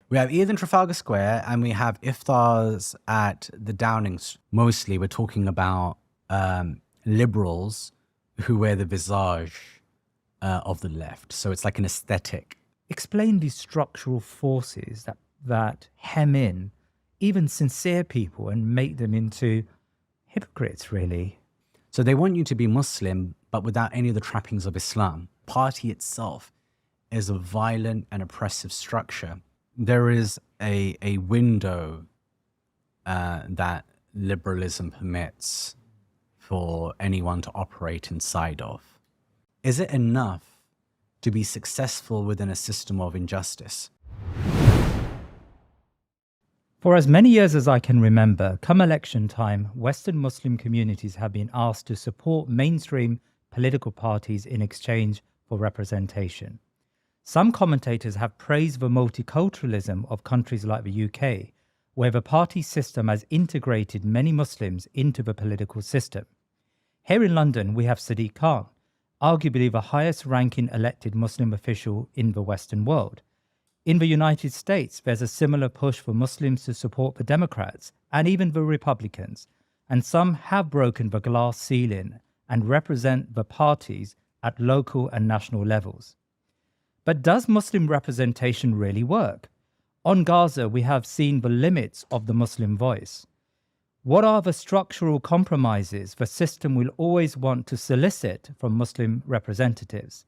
We have Eid in Trafalgar Square and we have iftars at the Downings. Mostly, we're talking about liberals who wear the visage of the left. So it's like an aesthetic. Explain these structural forces that hem in even sincere people and make them into hypocrites, really. So they want you to be Muslim, but without any of the trappings of Islam. Party itself is a violent and oppressive structure. There is a window that liberalism permits for anyone to operate inside of. Is it enough to be successful within a system of injustice? For as many years as I can remember, come election time, Western Muslim communities have been asked to support mainstream political parties in exchange for representation. Some commentators have praised the multiculturalism of countries like the UK, where the party system has integrated many Muslims into the political system. Here in London, we have Sadiq Khan, arguably the highest ranking elected Muslim official in the Western world. In the United States, there's a similar push for Muslims to support the Democrats and even the Republicans, and some have broken the glass ceiling and represent the parties at local and national levels. But does Muslim representation really work? On Gaza, we have seen the limits of the Muslim voice. What are the structural compromises the system will always want to solicit from Muslim representatives?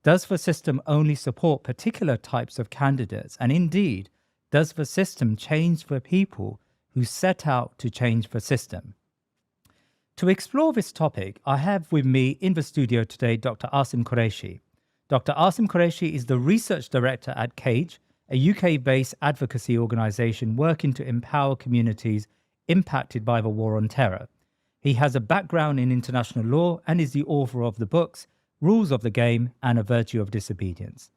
Does the system only support particular types of candidates? And indeed, does the system change the people who set out to change the system? To explore this topic, I have with me in the studio today Dr. Asim Qureishi. Dr. Asim Qureishi is the research director at CAGE, a UK-based advocacy organisation working to empower communities impacted by the war on terror. He has a background in international law and is the author of the books Rules of the Game and A Virtue of Disobedience.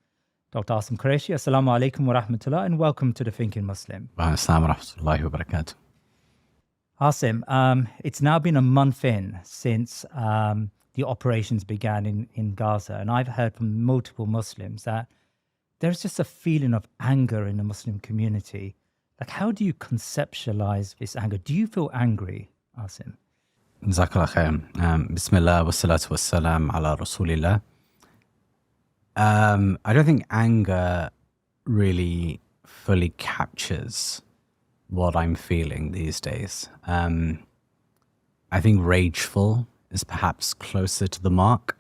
Dr. Asim Qureishi, Assalamu alaikum wa rahmatullah, and welcome to The Thinking Muslim. Assalamu wa rahmatullahi wa barakatuh. Asim, it's now been a month in since the operations began in Gaza, and I've heard from multiple Muslims that there's just a feeling of anger in the Muslim community. Like, how do you conceptualize this anger? Do you feel angry, Asim? Jazakallah khair. Bismillah wa salatu wa salam ala Rasulillah. I don't think anger really fully captures what I'm feeling these days. I think rageful is perhaps closer to the mark.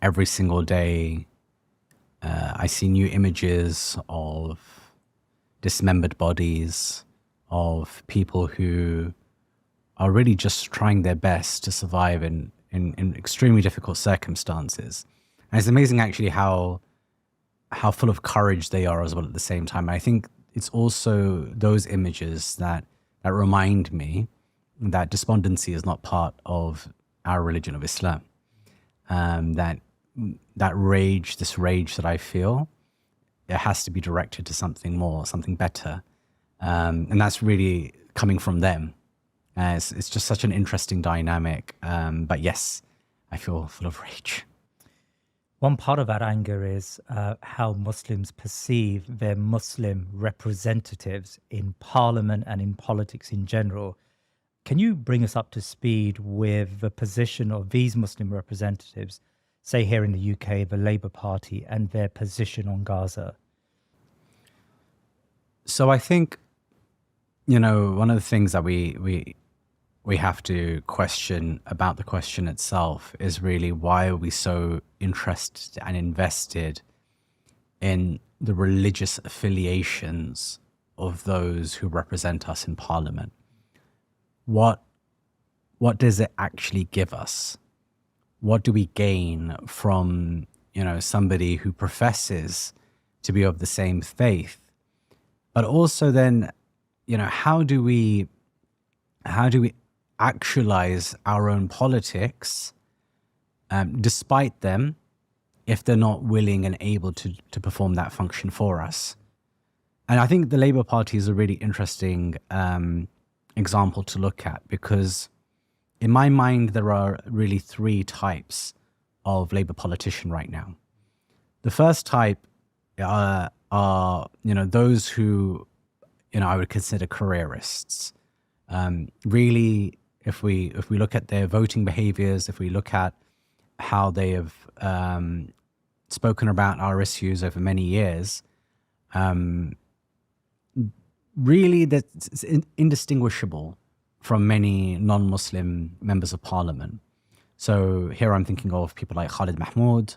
Every single day, I see new images of dismembered bodies, of people who are really just trying their best to survive in extremely difficult circumstances. And it's amazing actually how full of courage they are as well at the same time. I think it's also those images that remind me that despondency is not part of our religion of Islam. That rage, this rage that I feel, it has to be directed to something more, something better. And that's really coming from them. It's just such an interesting dynamic. But yes, I feel full of rage. One part of that anger is how Muslims perceive their Muslim representatives in parliament and in politics in general. Can you bring us up to speed with the position of these Muslim representatives, say here in the UK, the Labour Party, and their position on Gaza? So I think, one of the things that we have to question about the question itself is really, why are we so interested and invested in the religious affiliations of those who represent us in Parliament? What does it actually give us? What do we gain from, somebody who professes to be of the same faith? But also then, how do we actualize our own politics despite them, if they're not willing and able to perform that function for us? And I think the Labour Party is a really interesting example to look at, because in my mind, there are really three types of Labour politician right now. The first type are are, those who, I would consider careerists. Really, if we look at their voting behaviors, if we look at how they have spoken about our issues over many years, really that's indistinguishable from many non-Muslim members of parliament. So here I'm thinking of people like Khalid Mahmoud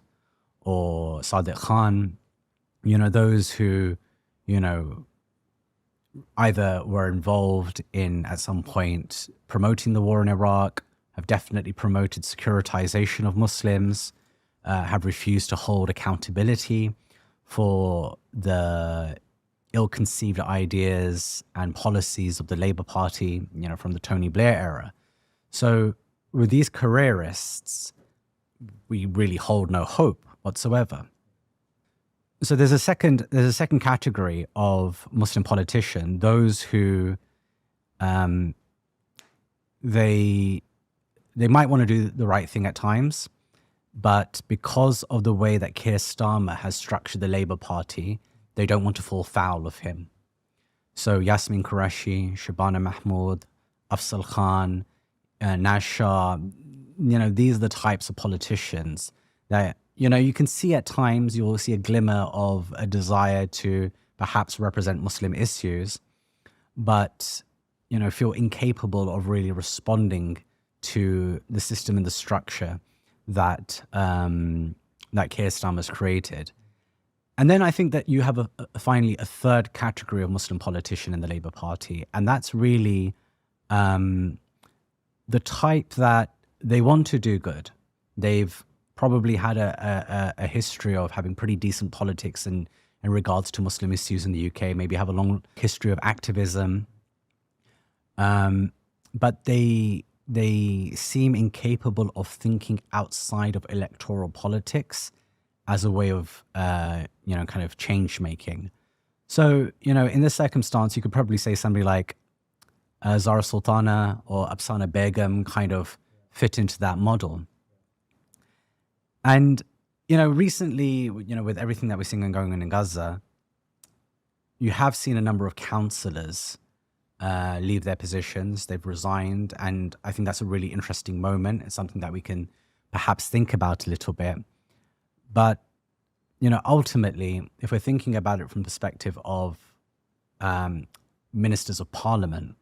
or Sadiq Khan, those who, either were involved in, at some point, promoting the war in Iraq, have definitely promoted securitization of Muslims, have refused to hold accountability for the ill-conceived ideas and policies of the Labour Party, from the Tony Blair era. So with these careerists, we really hold no hope whatsoever. So there's a second category of Muslim politician, those who they might want to do the right thing at times, but because of the way that Keir Starmer has structured the Labour Party, they don't want to fall foul of him. So Yasmin Qureishi, Shabana Mahmood, Afzal Khan, Naz Shah, these are the types of politicians that, you can see at times, you'll see a glimmer of a desire to perhaps represent Muslim issues, but, feel incapable of really responding to the system and the structure that that Keir Starmer's created. And then I think that you have finally a third category of Muslim politician in the Labour Party, and that's really the type that they want to do good. They've probably had a history of having pretty decent politics in regards to Muslim issues in the UK, maybe have a long history of activism, but they seem incapable of thinking outside of electoral politics as a way of, kind of change making. So, in this circumstance, you could probably say somebody like Zara Sultana or Afsana Begum kind of fit into that model. And, recently, with everything that we're seeing going on in Gaza, you have seen a number of councillors leave their positions. They've resigned. And I think that's a really interesting moment. It's something that we can perhaps think about a little bit. But, ultimately, if we're thinking about it from the perspective of ministers of parliament,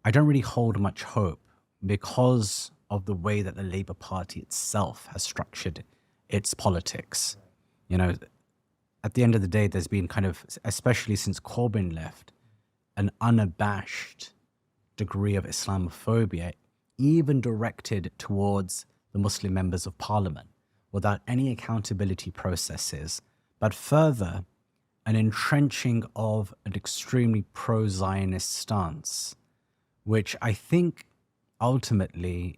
I don't really hold much hope because of the way that the Labour Party itself has structured its politics. At the end of the day, there's been kind of, especially since Corbyn left, an unabashed degree of Islamophobia, even directed towards the Muslim members of parliament, without any accountability processes, but further, an entrenching of an extremely pro-Zionist stance, which I think ultimately,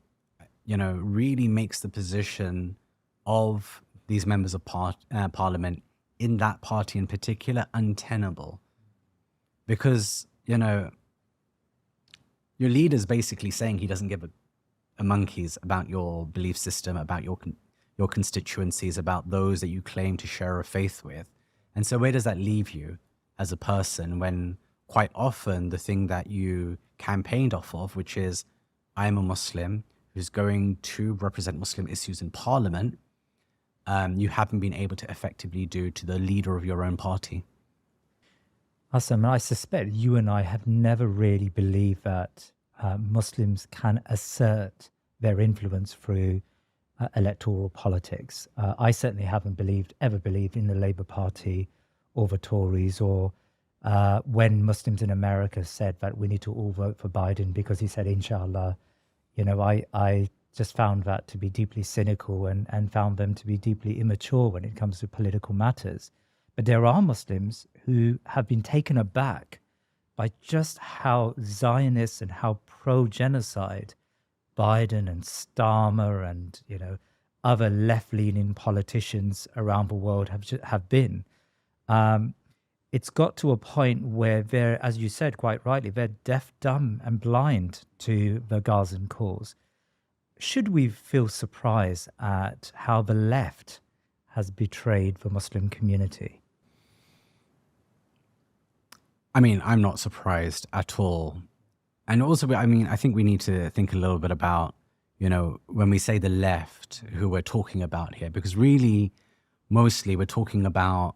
really makes the position of these members of parliament in that party in particular untenable. Because, your leader's basically saying he doesn't give a monkey's about your belief system, about your constituencies, about those that you claim to share a faith with. And so where does that leave you as a person when quite often the thing that you campaigned off of, which is, I am a Muslim who's going to represent Muslim issues in parliament, you haven't been able to effectively do to the leader of your own party? Asim, I suspect you and I have never really believed that Muslims can assert their influence through electoral politics. I certainly haven't ever believed in the Labour Party or the Tories, or when Muslims in America said that we need to all vote for Biden because he said, inshallah. I just found that to be deeply cynical and found them to be deeply immature when it comes to political matters. But there are Muslims who have been taken aback by just how Zionist and how pro-genocide Biden and Starmer and other left-leaning politicians around the world have been. It's got to a point where they're, as you said quite rightly, they're deaf, dumb, and blind to the Gazan cause. Should we feel surprised at how the left has betrayed the Muslim community? I mean, I'm not surprised at all. And also, I mean, I think we need to think a little bit about, when we say the left, who we're talking about here, because really, mostly we're talking about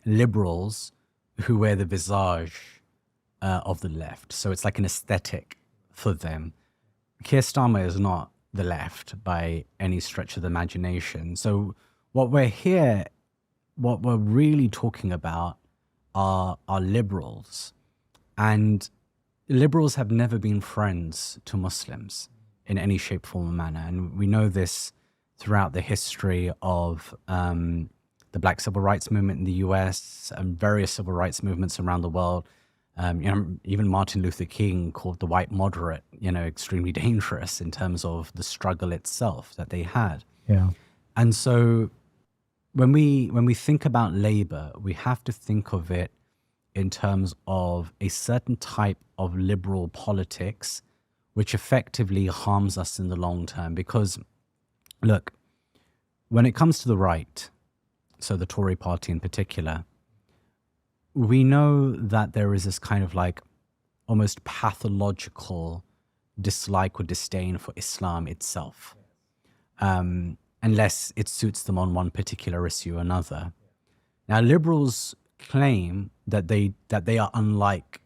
liberals who wear the visage of the left. So it's like an aesthetic for them. Keir Starmer is not the left by any stretch of the imagination. So what we're really talking about are liberals. And liberals have never been friends to Muslims in any shape, form, or manner. And we know this throughout the history of the Black Civil Rights Movement in the US and various civil rights movements around the world. Even Martin Luther King called the white moderate, extremely dangerous in terms of the struggle itself that they had. Yeah. And so when we think about Labour, we have to think of it in terms of a certain type of liberal politics, which effectively harms us in the long term. Because, look, when it comes to the right, so the Tory party in particular, we know that there is this kind of like almost pathological dislike or disdain for Islam itself, unless it suits them on one particular issue or another. Now, liberals claim that they are unlike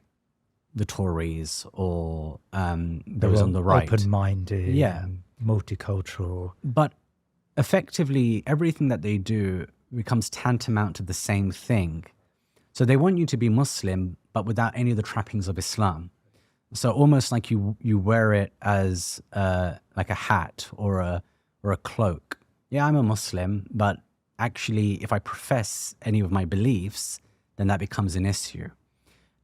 the Tories or those on the right. Open-minded, Yeah. multicultural. But effectively, everything that they do becomes tantamount to the same thing. So they want you to be Muslim, but without any of the trappings of Islam. So almost like you wear it as like a hat or a cloak. Yeah, I'm a Muslim, but actually, if I profess any of my beliefs, then that becomes an issue.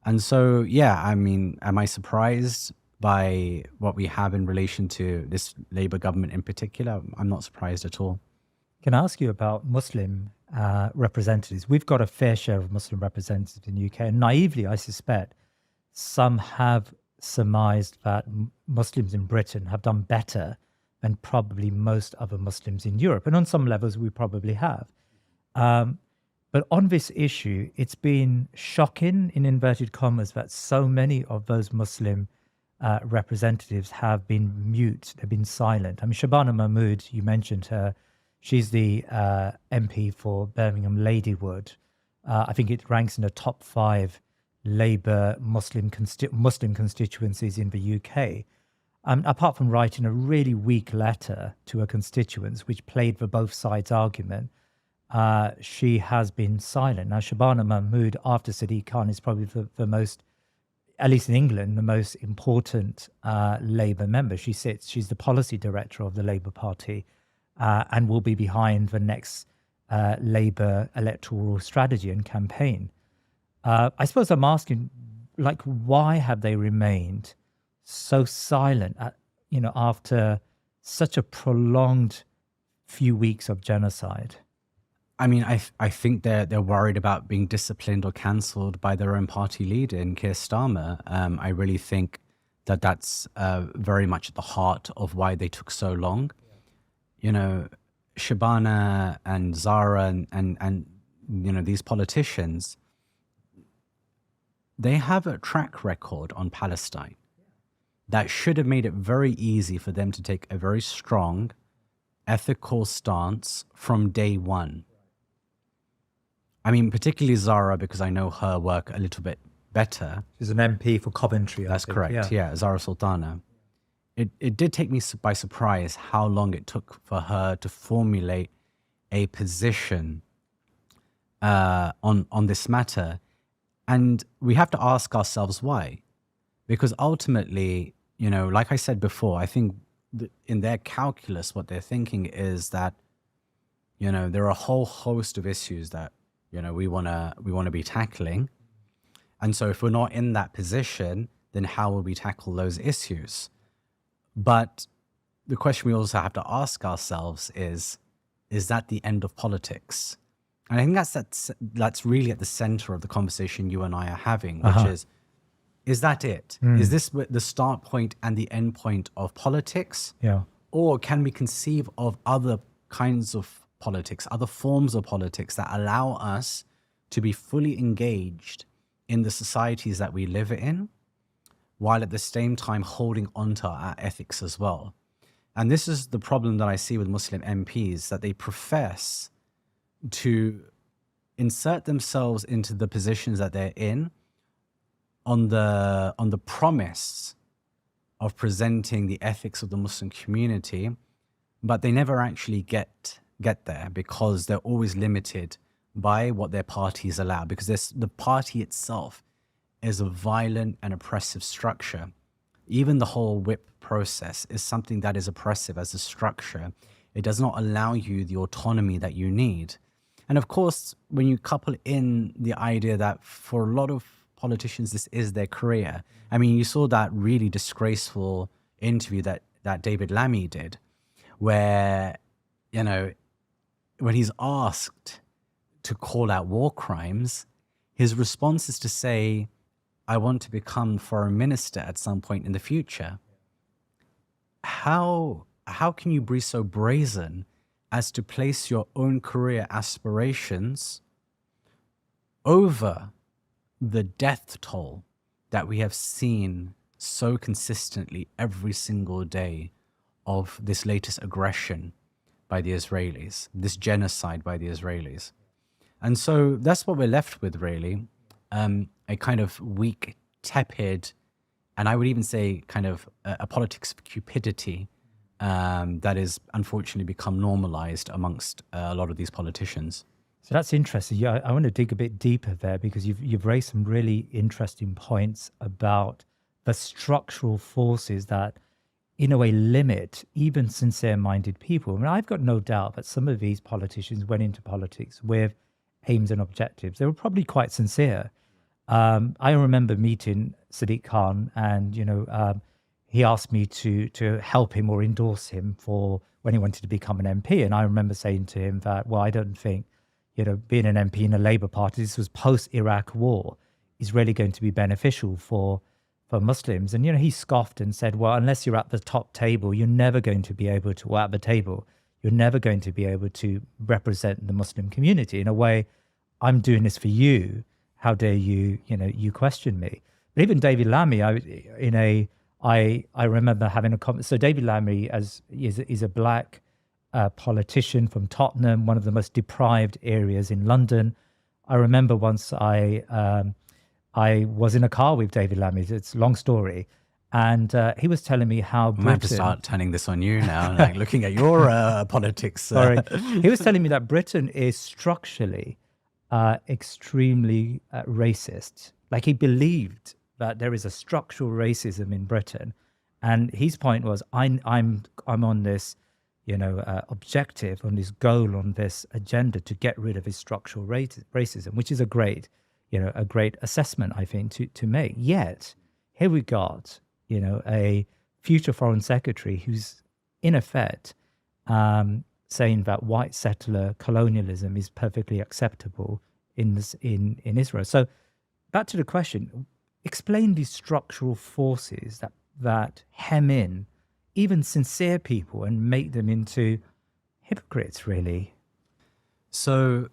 And so, yeah, I mean, am I surprised by what we have in relation to this Labour government in particular? I'm not surprised at all. Can I ask you about Muslim representatives? We've got a fair share of Muslim representatives in the UK, and naively, I suspect some have surmised that Muslims in Britain have done better than probably most other Muslims in Europe. And on some levels, we probably have. But on this issue, it's been shocking, in inverted commas, that so many of those Muslim representatives have been mute, they've been silent. I mean, Shabana Mahmood, you mentioned her. She's the MP for Birmingham Ladywood. I think it ranks in the top 5 Labour Muslim constituencies in the UK. Apart from writing a really weak letter to her constituents, which played for both sides' argument, she has been silent. Now, Shabana Mahmood, after Sadiq Khan, is probably the most, at least in England, the most important Labour member. She's the policy director of the Labour Party. And will be behind the next Labour electoral strategy and campaign. I suppose I'm asking, like, why have they remained so silent after such a prolonged few weeks of genocide? I mean, I think they're worried about being disciplined or cancelled by their own party leader in Keir Starmer. I really think that's very much at the heart of why they took so long. Shabana and Zara and these politicians, they have a track record on Palestine that should have made it very easy for them to take a very strong ethical stance from day one. I mean, particularly Zara, because I know her work a little bit better. She's an MP for Coventry. That's correct. Yeah, Zara Sultana. It did take me by surprise how long it took for her to formulate a position on this matter. And we have to ask ourselves why. Because ultimately, like I said before, I think in their calculus, what they're thinking is that, there are a whole host of issues that, we want to be tackling. And so if we're not in that position, then how will we tackle those issues? But the question we also have to ask ourselves is that the end of politics? And I think that's really at the center of the conversation you and I are having, which is that it? Is this the start point and the end point of politics? Yeah. Or can we conceive of other kinds of politics, other forms of politics that allow us to be fully engaged in the societies that we live in, while at the same time holding onto our ethics as well. And this is the problem that I see with Muslim MPs, that they profess to insert themselves into the positions that they're in on the promise of presenting the ethics of the Muslim community, but they never actually get there, because they're always limited by what their parties allow, because the party itself is a violent and oppressive structure. Even the whole whip process is something that is oppressive as a structure. It does not allow you the autonomy that you need. And of course, when you couple in the idea that for a lot of politicians, this is their career. I mean, you saw that really disgraceful interview that David Lammy did, where, you know, when he's asked to call out war crimes, his response is to say, I want to become foreign minister at some point in the future. How can you be so brazen as to place your own career aspirations over the death toll that we have seen so consistently every single day of this latest aggression by the Israelis, this genocide by the Israelis? And so that's what we're left with, really. A kind of weak, tepid, and I would even say kind of a politics of cupidity that is unfortunately become normalized amongst a lot of these politicians. So that's interesting. Yeah, I want to dig a bit deeper there, because you've raised some really interesting points about the structural forces that, in a way, limit even sincere-minded people. I mean, I've got no doubt that some of these politicians went into politics with aims and objectives. They were probably quite sincere. I remember meeting Sadiq Khan, and he asked me to help him or endorse him for when he wanted to become an MP. And I remember saying to him that, well, I don't think being an MP in a Labour Party, this was post-Iraq war, is really going to be beneficial for Muslims. And he scoffed and said, well, unless you're at the top table, you're never going to be able to, or at the table, you're never going to be able to represent the Muslim community. In a way, I'm doing this for you. How dare you, you question me? But even David Lammy, I remember having a comment. So David Lammy is a black politician from Tottenham, one of the most deprived areas in London. I remember once I was in a car with David Lammy. It's a long story. And he was telling me how I'm going to have to start turning this on you now, like looking at your politics. Sorry. He was telling me that Britain is structurally extremely racist. Like, he believed that there is a structural racism in Britain, and his point was, I'm on this, objective, on this goal, on this agenda to get rid of this structural racism, which is a great assessment, I think, to make. Yet here we got, a future foreign secretary who's in effect saying that white settler colonialism is perfectly acceptable in Israel. So back to the question, explain these structural forces that hem in even sincere people and make them into hypocrites, really. So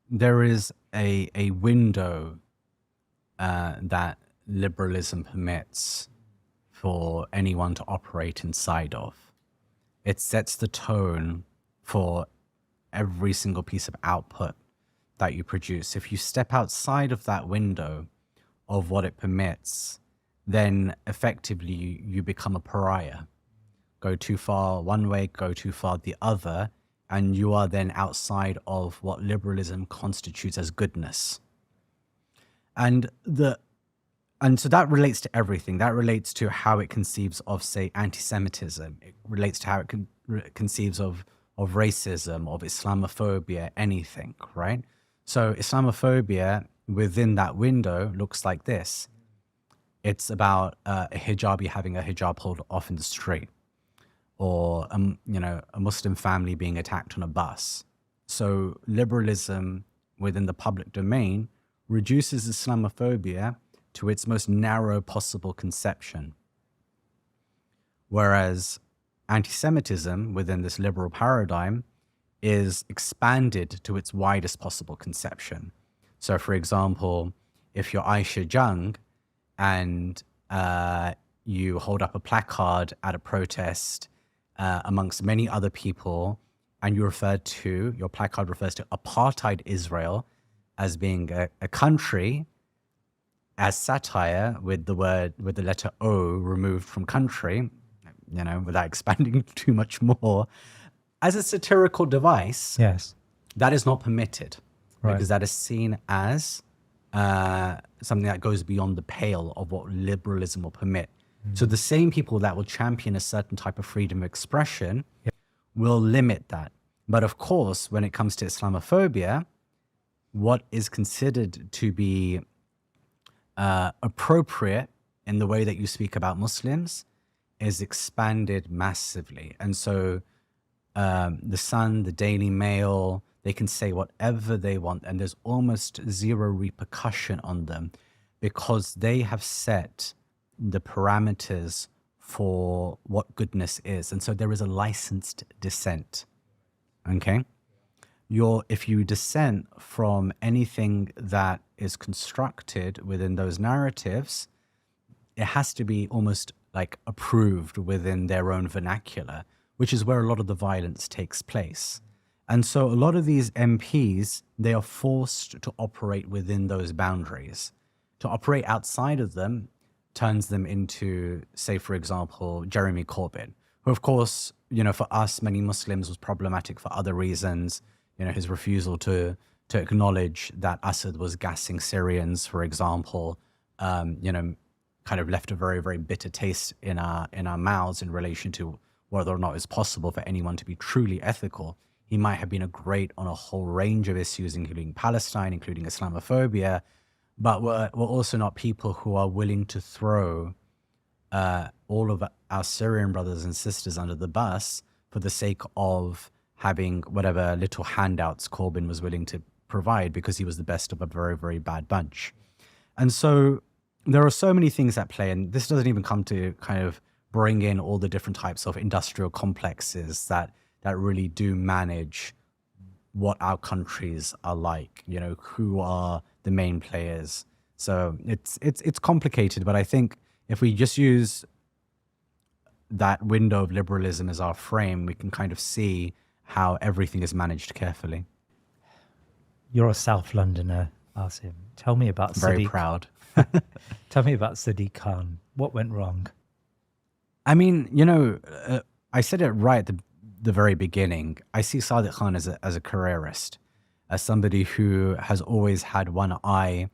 there is a window that liberalism permits for anyone to operate inside of. It sets the tone for every single piece of output that you produce. If you step outside of that window of what it permits, then effectively you become a pariah. Go too far one way, go too far the other, and you are then outside of what liberalism constitutes as goodness. And so that relates to everything. That relates to how it conceives of, say, anti-Semitism. It relates to how it conceives of racism, of Islamophobia, anything, right? So Islamophobia within that window looks like this. It's about a hijabi having a hijab pulled off in the street, or a Muslim family being attacked on a bus. So liberalism within the public domain reduces Islamophobia to its most narrow possible conception. Whereas anti-Semitism within this liberal paradigm is expanded to its widest possible conception. So, for example, if you're Aisha Jung and you hold up a placard at a protest amongst many other people, and your placard refers to apartheid Israel as being a country as satire with the letter O removed from country, without expanding too much more, as a satirical device, Yes. that is not permitted, Right. because that is seen as something that goes beyond the pale of what liberalism will permit. So the same people that will champion a certain type of freedom of expression will limit that. But of course, when it comes to Islamophobia, what is considered to be appropriate in the way that you speak about Muslims is expanded massively. And so the Sun, the Daily Mail, they can say whatever they want, and there's almost zero repercussion on them because they have set the parameters for what goodness is. And so there is a licensed dissent. Okay? If you dissent from anything that is constructed within those narratives, it has to be almost like approved within their own vernacular, which is where a lot of the violence takes place. And so a lot of these MPs, they are forced to operate within those boundaries. To operate outside of them turns them into, say, for example, Jeremy Corbyn, who, of course, for us, many Muslims, was problematic for other reasons. His refusal to acknowledge that Assad was gassing Syrians, for example, kind of left a very, very bitter taste in our mouths in relation to whether or not it's possible for anyone to be truly ethical. He might have been a great on a whole range of issues, including Palestine, including Islamophobia, but we're also not people who are willing to throw all of our Syrian brothers and sisters under the bus for the sake of having whatever little handouts Corbyn was willing to provide because he was the best of a very, very bad bunch. And so there are so many things at play, and this doesn't even come to kind of bring in all the different types of industrial complexes that really do manage what our countries are like, who are the main players. So it's complicated, but I think if we just use that window of liberalism as our frame, we can kind of see how everything is managed carefully. You're a South Londoner, Asim. Tell me about Very Sadiq. proud. Tell me about Sadiq Khan. What went wrong? I mean, I said it right at the very beginning. I see Sadiq Khan as a careerist, as somebody who has always had one eye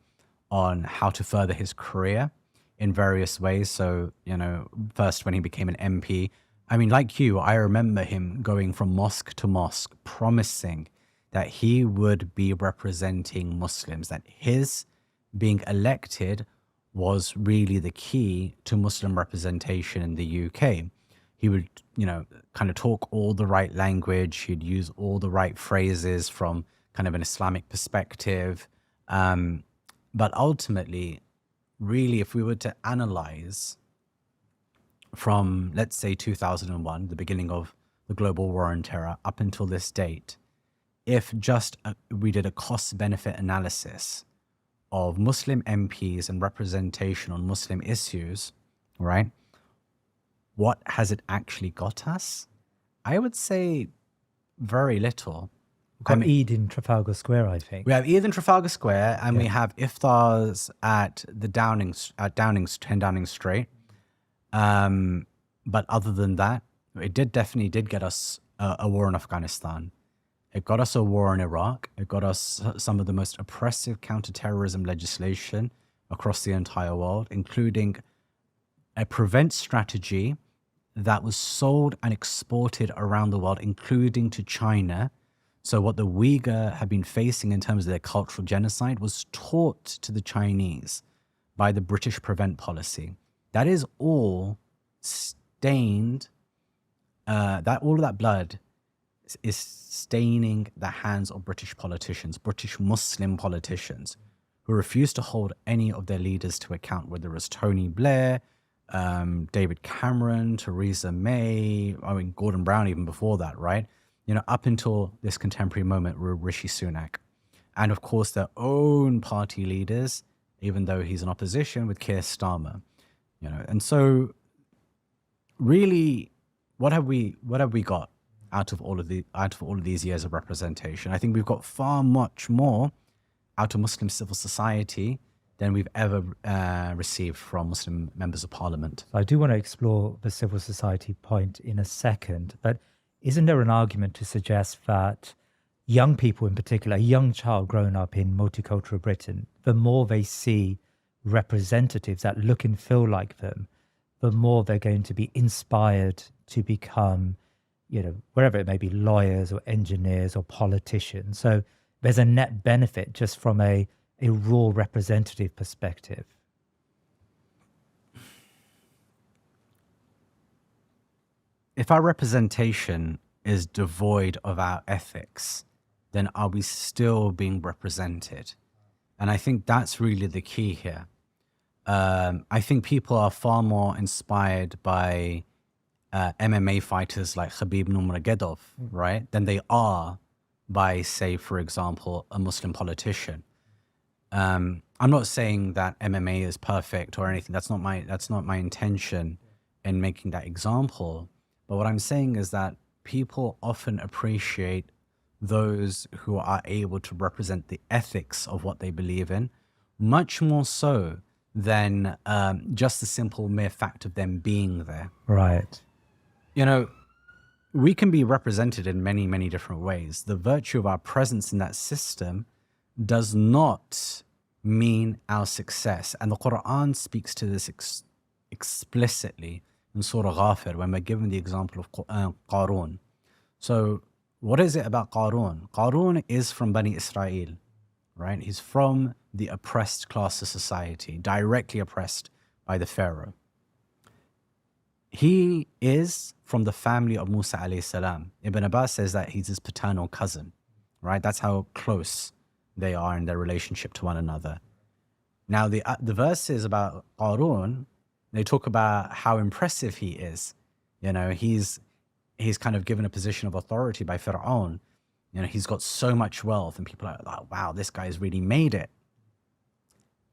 on how to further his career in various ways. So, first when he became an MP, I mean, like you, I remember him going from mosque to mosque, promising that he would be representing Muslims, that his being elected was really the key to Muslim representation in the UK. He would, kind of talk all the right language. He'd use all the right phrases from kind of an Islamic perspective. But ultimately, really, if we were to analyze from, let's say, 2001, the beginning of the global war on terror, up until this date, if just we did a cost-benefit analysis of Muslim MPs and representation on Muslim issues, right? What has it actually got us? I would say very little. We've got Eid in Trafalgar Square, I think. We have Eid in Trafalgar Square, and we have iftars at the 10 Downing Street. But other than that, it definitely did get us a war in Afghanistan. It got us a war in Iraq. It got us some of the most oppressive counterterrorism legislation across the entire world, including a prevent strategy that was sold and exported around the world, including to China. So what the Uyghur have been facing in terms of their cultural genocide was taught to the Chinese by the British prevent policy. That is all stained, all of that blood is staining the hands of British politicians, British Muslim politicians, who refuse to hold any of their leaders to account, whether it was Tony Blair, David Cameron, Theresa May, Gordon Brown even before that, right? Up until this contemporary moment with Rishi Sunak. and of course their own party leaders, even though he's in opposition with Keir Starmer. And so really, what have we got out of all of these years of representation? I think we've got far much more out of Muslim civil society than we've ever received from Muslim members of parliament. I do want to explore the civil society point in a second, but isn't there an argument to suggest that young people in particular, a young child growing up in multicultural Britain, the more they see representatives that look and feel like them, the more they're going to be inspired to become, wherever it may be, lawyers or engineers or politicians. So there's a net benefit just from a raw representative perspective. If our representation is devoid of our ethics, then are we still being represented? And I think that's really the key here. I think people are far more inspired by MMA fighters like Khabib Nurmagomedov, right, than they are by, say, for example, a Muslim politician. I'm not saying that MMA is perfect or anything. That's not my intention in making that example. But what I'm saying is that people often appreciate those who are able to represent the ethics of what they believe in, much more so than just the simple mere fact of them being there. Right. We can be represented in many, many different ways. The virtue of our presence in that system does not mean our success. And the Qur'an speaks to this explicitly in Surah Ghafir when we're given the example of Qarun. So what is it about Qarun? Qarun is from Bani Israel, right? He's from the oppressed class of society, directly oppressed by the Pharaoh. He is from the family of Musa alayhi salam. Ibn Abbas says that he's his paternal cousin, right? That's how close they are in their relationship to one another. Now, the verses about Qarun, they talk about how impressive he is. He's kind of given a position of authority by Fir'aun. He's got so much wealth, and people are like, wow, this guy's really made it.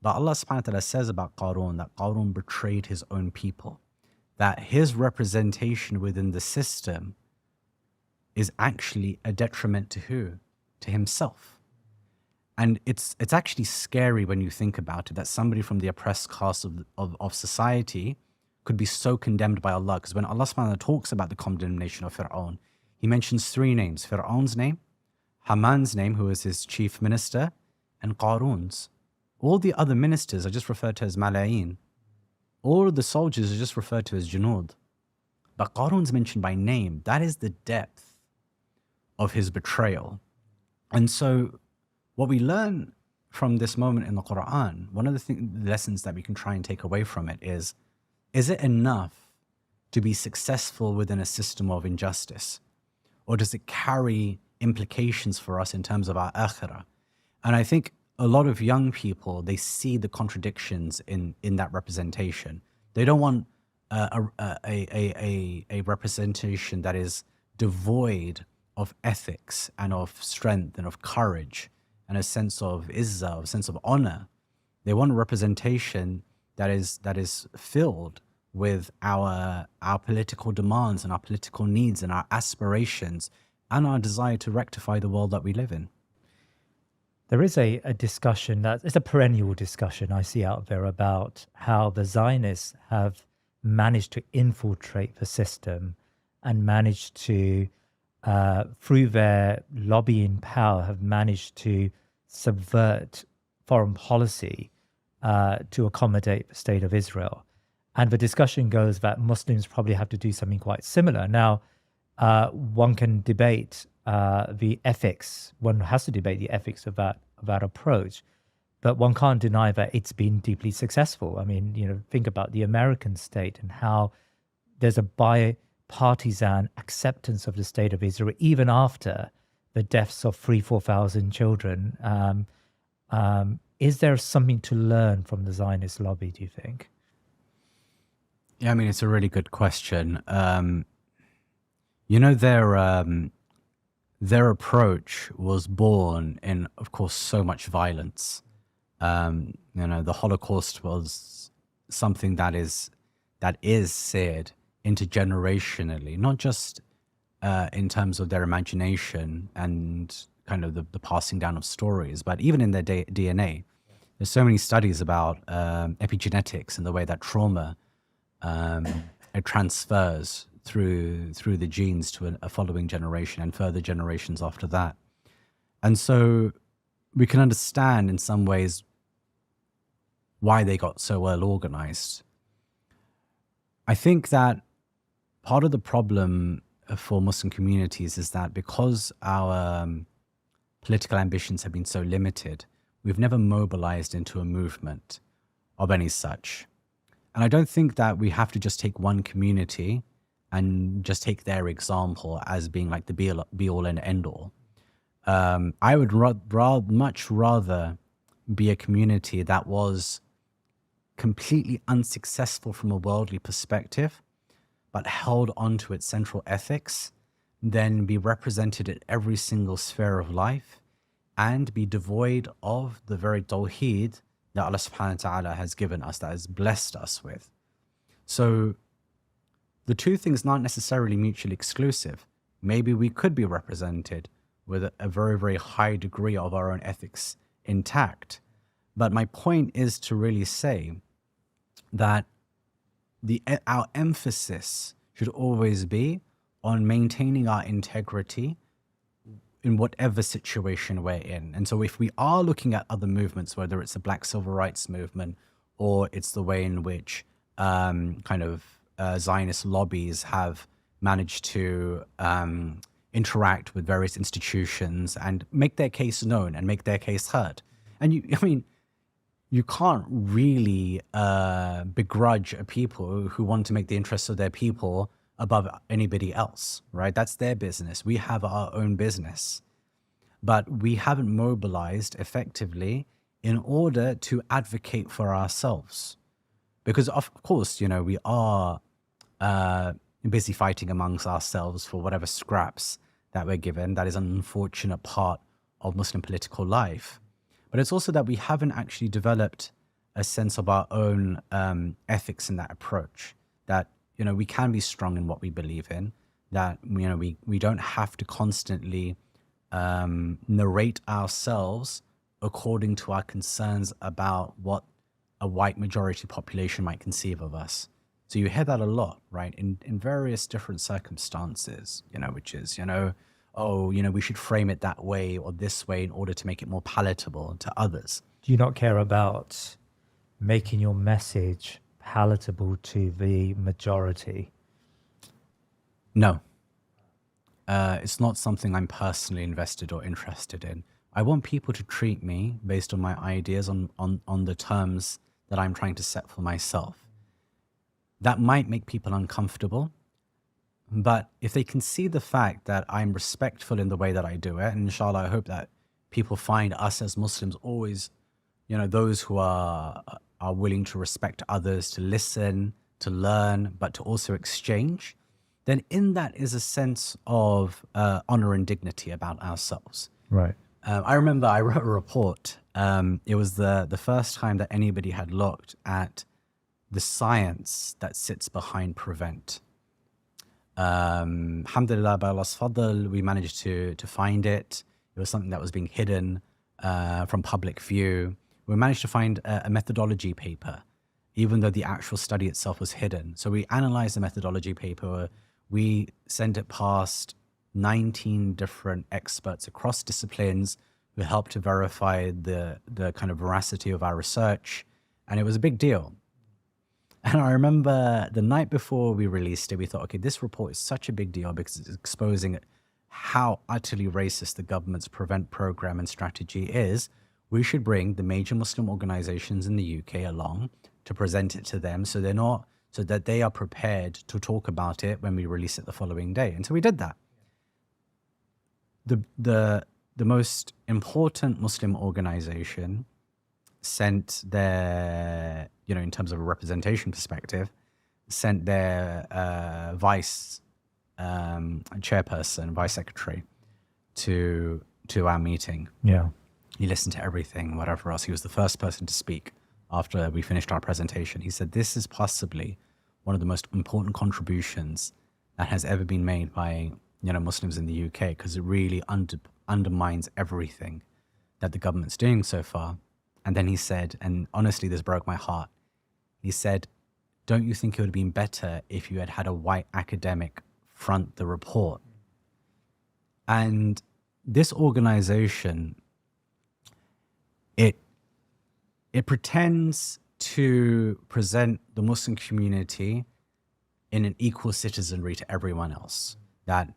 But Allah subhanahu wa ta'ala says about Qarun that Qarun betrayed his own people, that his representation within the system is actually a detriment to who? To himself. And it's actually scary when you think about it, that somebody from the oppressed class of society could be so condemned by Allah. Because when Allah subhanahu wa ta'ala talks about the condemnation of Fir'aun, he mentions three names: Fir'aun's name, Haman's name, who was his chief minister, and Qarun's. All the other ministers are just referred to as Mala'in. All of the soldiers are just referred to as Junud. But Qarun's mentioned by name. That is the depth of his betrayal. And so what we learn from this moment in the Qur'an, one of the lessons that we can try and take away from it is it enough to be successful within a system of injustice? Or does it carry implications for us in terms of our akhirah? And I think a lot of young people, they see the contradictions in that representation. They don't want a representation that is devoid of ethics and of strength and of courage and a sense of izzah, a sense of honor. They want a representation that is filled with our political demands and our political needs and our aspirations and our desire to rectify the world that we live in. There is a discussion it's a perennial discussion I see out there about how the Zionists have managed to infiltrate the system and managed to, through their lobbying power, have managed to subvert foreign policy to accommodate the state of Israel. And the discussion goes that Muslims probably have to do something quite similar. Now, one can debate the ethics. One has to debate the ethics of that approach, but one can't deny that it's been deeply successful. I mean, think about the American state and how there's a bipartisan acceptance of the state of Israel even after the deaths of 3,000-4,000 children. Is there something to learn from the Zionist lobby, do you think? Yeah, I mean, it's a really good question. their approach was born in, of course, so much violence. The Holocaust was something that is seared intergenerationally, not just in terms of their imagination and kind of the passing down of stories, but even in their DNA. There's so many studies about epigenetics and the way that trauma it transfers through the genes to a following generation and further generations after that. And so we can understand in some ways why they got so well organized. I think that part of the problem for Muslim communities is that because our political ambitions have been so limited, we've never mobilized into a movement of any such. And I don't think that we have to just take one community and just take their example as being like the be all and end all. I would much rather be a community that was completely unsuccessful from a worldly perspective, but held on to its central ethics, then be represented at every single sphere of life and be devoid of the very tawheed that Allah subhanahu wa ta'ala has given us, that has blessed us with. So the two things aren't necessarily mutually exclusive. Maybe we could be represented with a very, very high degree of our own ethics intact. But my point is to really say that our emphasis should always be on maintaining our integrity in whatever situation we're in. And so if we are looking at other movements, whether it's the Black Civil Rights Movement or it's the way in which Zionist lobbies have managed to interact with various institutions and make their case known and make their case heard. And you can't really begrudge a people who want to make the interests of their people above anybody else, right? That's their business. We have our own business. But we haven't mobilized effectively in order to advocate for ourselves. Because of course, we are busy fighting amongst ourselves for whatever scraps that we're given. That is an unfortunate part of Muslim political life. But it's also that we haven't actually developed a sense of our own ethics in that approach, that we can be strong in what we believe in, that we don't have to constantly narrate ourselves according to our concerns about what a white majority population might conceive of us. So you hear that a lot, right? In various different circumstances, which is, we should frame it that way or this way in order to make it more palatable to others. Do you not care about making your message palatable to the majority? No. It's not something I'm personally invested or interested in. I want people to treat me based on my ideas on the terms that I'm trying to set for myself. That might make people uncomfortable, but if they can see the fact that I'm respectful in the way that I do it, and inshallah, I hope that people find us as Muslims always, those who are willing to respect others, to listen, to learn, but to also exchange, then in that is a sense of honor and dignity about ourselves. Right. I remember I wrote a report. It was the first time that anybody had looked at the science that sits behind prevent. Alhamdulillah, by Allah's fadl, we managed to find it. It was something that was being hidden from public view. We managed to find a methodology paper, even though the actual study itself was hidden. So we analyzed the methodology paper. We sent it past 19 different experts across disciplines who helped to verify the kind of veracity of our research. And it was a big deal. And I remember the night before we released it, we thought, okay, this report is such a big deal because it's exposing how utterly racist the government's prevent program and strategy is. We should bring the major Muslim organizations in the UK along to present it to them so that they are prepared to talk about it when we release it the following day. And so we did that. The most important Muslim organization sent their, in terms of a representation perspective, sent their vice chairperson, vice secretary, to our meeting. Yeah. He listened to everything, whatever else. He was the first person to speak after we finished our presentation. He said, this is possibly one of the most important contributions that has ever been made by Muslims in the UK, because it really undermines everything that the government's doing so far. And then he said, and honestly, this broke my heart. He said, don't you think it would have been better if you had had a white academic front the report? And this organization, it pretends to present the Muslim community in an equal citizenry to everyone else, that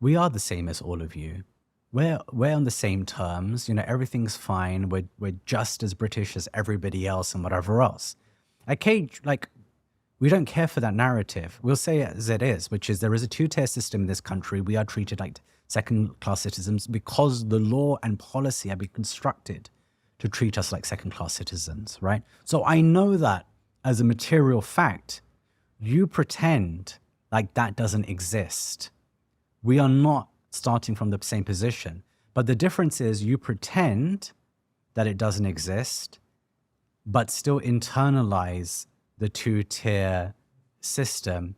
we are the same as all of you. We're on the same terms, everything's fine. We're just as British as everybody else and whatever else. Okay, we don't care for that narrative. We'll say it as it is, which is there is a two-tier system in this country. We are treated like second-class citizens because the law and policy have been constructed to treat us like second-class citizens, right? So I know that as a material fact, you pretend like that doesn't exist. We are not starting from the same position. But the difference is you pretend that it doesn't exist, but still internalize the two-tier system.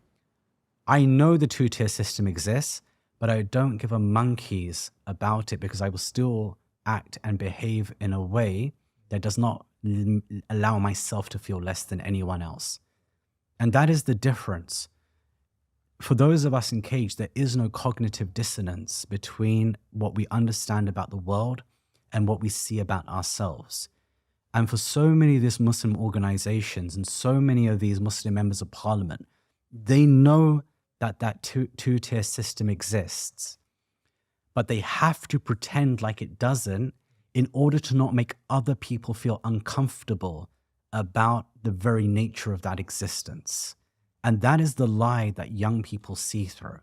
I know the two-tier system exists, but I don't give a monkey's about it, because I will still act and behave in a way that does not allow myself to feel less than anyone else. And that is the difference. For those of us in Cage, there is no cognitive dissonance between what we understand about the world and what we see about ourselves. And for so many of these Muslim organizations and so many of these Muslim members of parliament, they know that that two-tier system exists, but they have to pretend like it doesn't in order to not make other people feel uncomfortable about the very nature of that existence. And that is the lie that young people see through.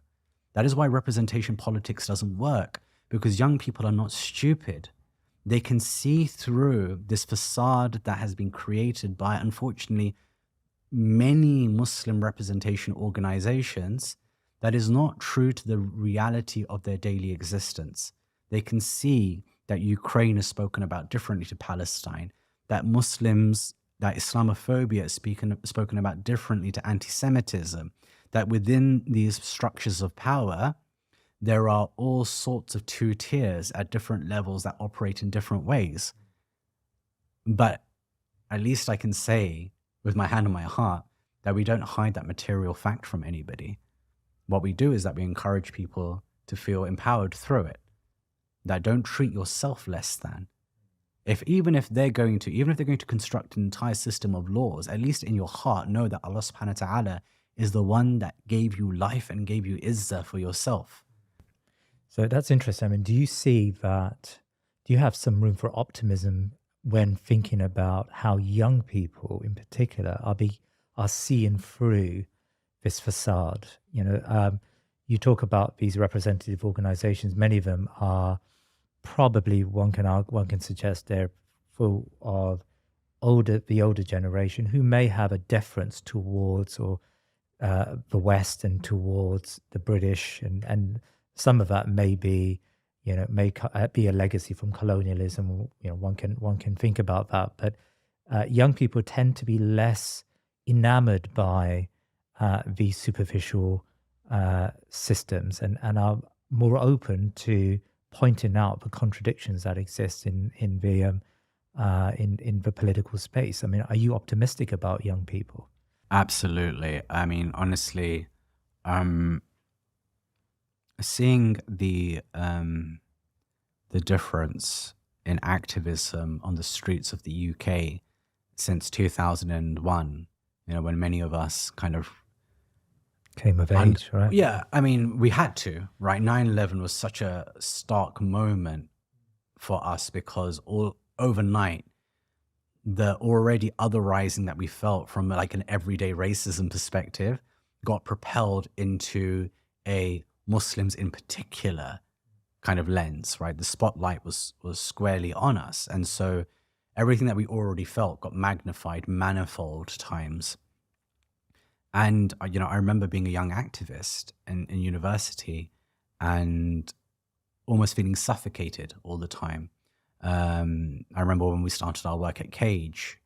That is why representation politics doesn't work, because young people are not stupid. They can see through this facade that has been created by, unfortunately, many Muslim representation organizations that is not true to the reality of their daily existence. They can see that Ukraine is spoken about differently to Palestine, that Muslims, that Islamophobia is spoken about differently to anti-Semitism, that within these structures of power, there are all sorts of two tiers at different levels that operate in different ways. But at least I can say with my hand on my heart that we don't hide that material fact from anybody. What we do is that we encourage people to feel empowered through it, that don't treat yourself less than. Even if they're going to construct an entire system of laws, at least in your heart, know that Allah subhanahu wa ta'ala is the one that gave you life and gave you izzah for yourself. So that's interesting. I mean, do you have some room for optimism when thinking about how young people in particular are seeing through this facade? You talk about these representative organizations. Many of them are probably, one can suggest, they're full of the older generation who may have a deference towards the West and towards the British, and some of that may be, may be a legacy from colonialism. One can think about that, but young people tend to be less enamored by these superficial systems and are more open to pointing out the contradictions that exist in the political space. I mean, are you optimistic about young people? Absolutely. I mean, honestly, seeing the difference in activism on the streets of the UK since 2001, when many of us kind of came of age, right? Yeah, I mean, we had to, right? 9/11 was such a stark moment for us because overnight, the already otherizing that we felt from like an everyday racism perspective got propelled into a Muslims in particular kind of lens, right? The spotlight was squarely on us. And so everything that we already felt got magnified manifold times. And, I remember being a young activist in university, and almost feeling suffocated all the time. I remember when we started our work at Cage,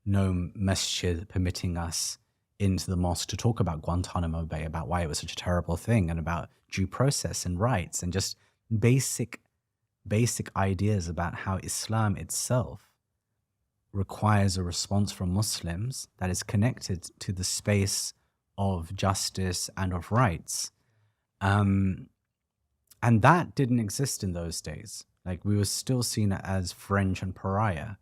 no masjid permitting us into the mosque to talk about Guantanamo Bay, about why it was such a terrible thing, and about due process and rights, and just basic ideas about how Islam itself requires a response from Muslims that is connected to the space of justice and of rights. Um, and that didn't exist in those days. Like, we were still seen as fringe and pariah.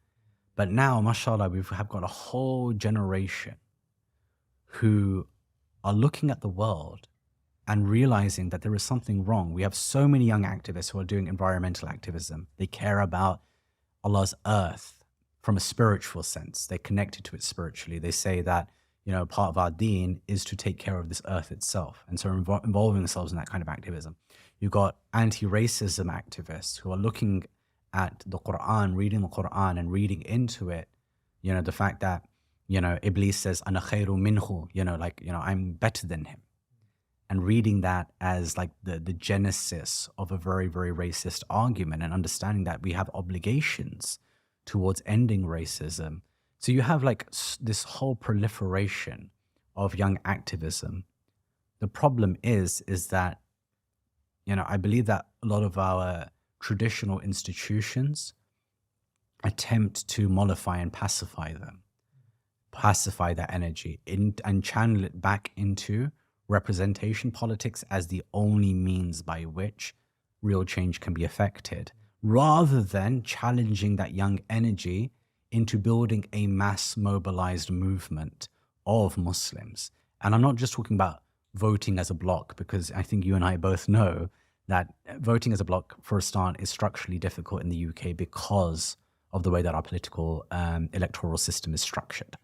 But now, mashallah, we have got a whole generation who are looking at the world and realizing that there is something wrong. We have so many young activists who are doing environmental activism. They care about Allah's earth from a spiritual sense. They're connected to it spiritually. They say that, you know, part of our deen is to take care of this earth itself. And so involving themselves in that kind of activism. You've got anti-racism activists who are looking at the Qur'an, reading the Qur'an and reading into it, you know, the fact that, you know, Iblis says, Ana khairu minhu, you know, like, you know, I'm better than him. And reading that as like the genesis of a very, very racist argument, and understanding that we have obligations towards ending racism. So you have like this whole proliferation of young activism. The problem is that, you know, I believe that a lot of our traditional institutions attempt to mollify and pacify them, pacify that energy and channel it back into representation politics as the only means by which real change can be affected, rather than challenging that young energy into building a mass mobilized movement of Muslims. And I'm not just talking about voting as a bloc, because I think you and I both know that voting as a bloc, for a start, is structurally difficult in the UK because of the way that our political electoral system is structured.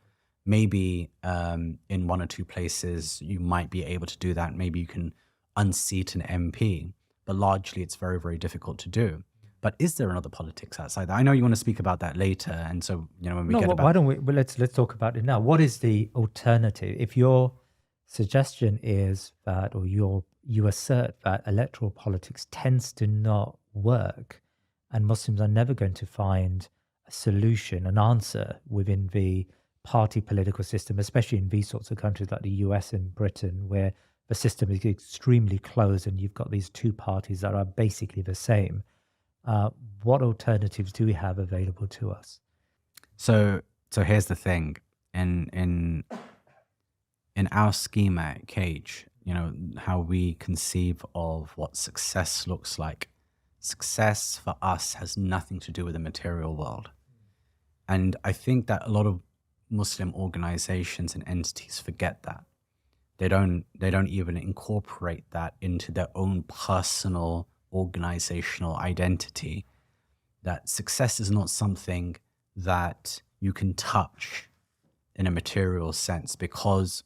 Maybe in one or two places you might be able to do that. Maybe you can unseat an MP, but largely it's very, very difficult to do. But is there another politics outside that? I know you want to speak about that later, and so, you know, when we No, get why about don't we? Well, let's talk about it now. What is the alternative? If your suggestion is that, or you assert that electoral politics tends to not work, and Muslims are never going to find a solution, an answer within the party political system, especially in these sorts of countries like the US and Britain, where the system is extremely closed and you've got these two parties that are basically the same. What alternatives do we have available to us? so here's the thing. In our schema at Cage, you know, how we conceive of what success looks like. Success for us has nothing to do with the material world. And I think that a lot of Muslim organizations and entities forget that. They don't even incorporate that into their own personal organizational identity. That success is not something that you can touch in a material sense, because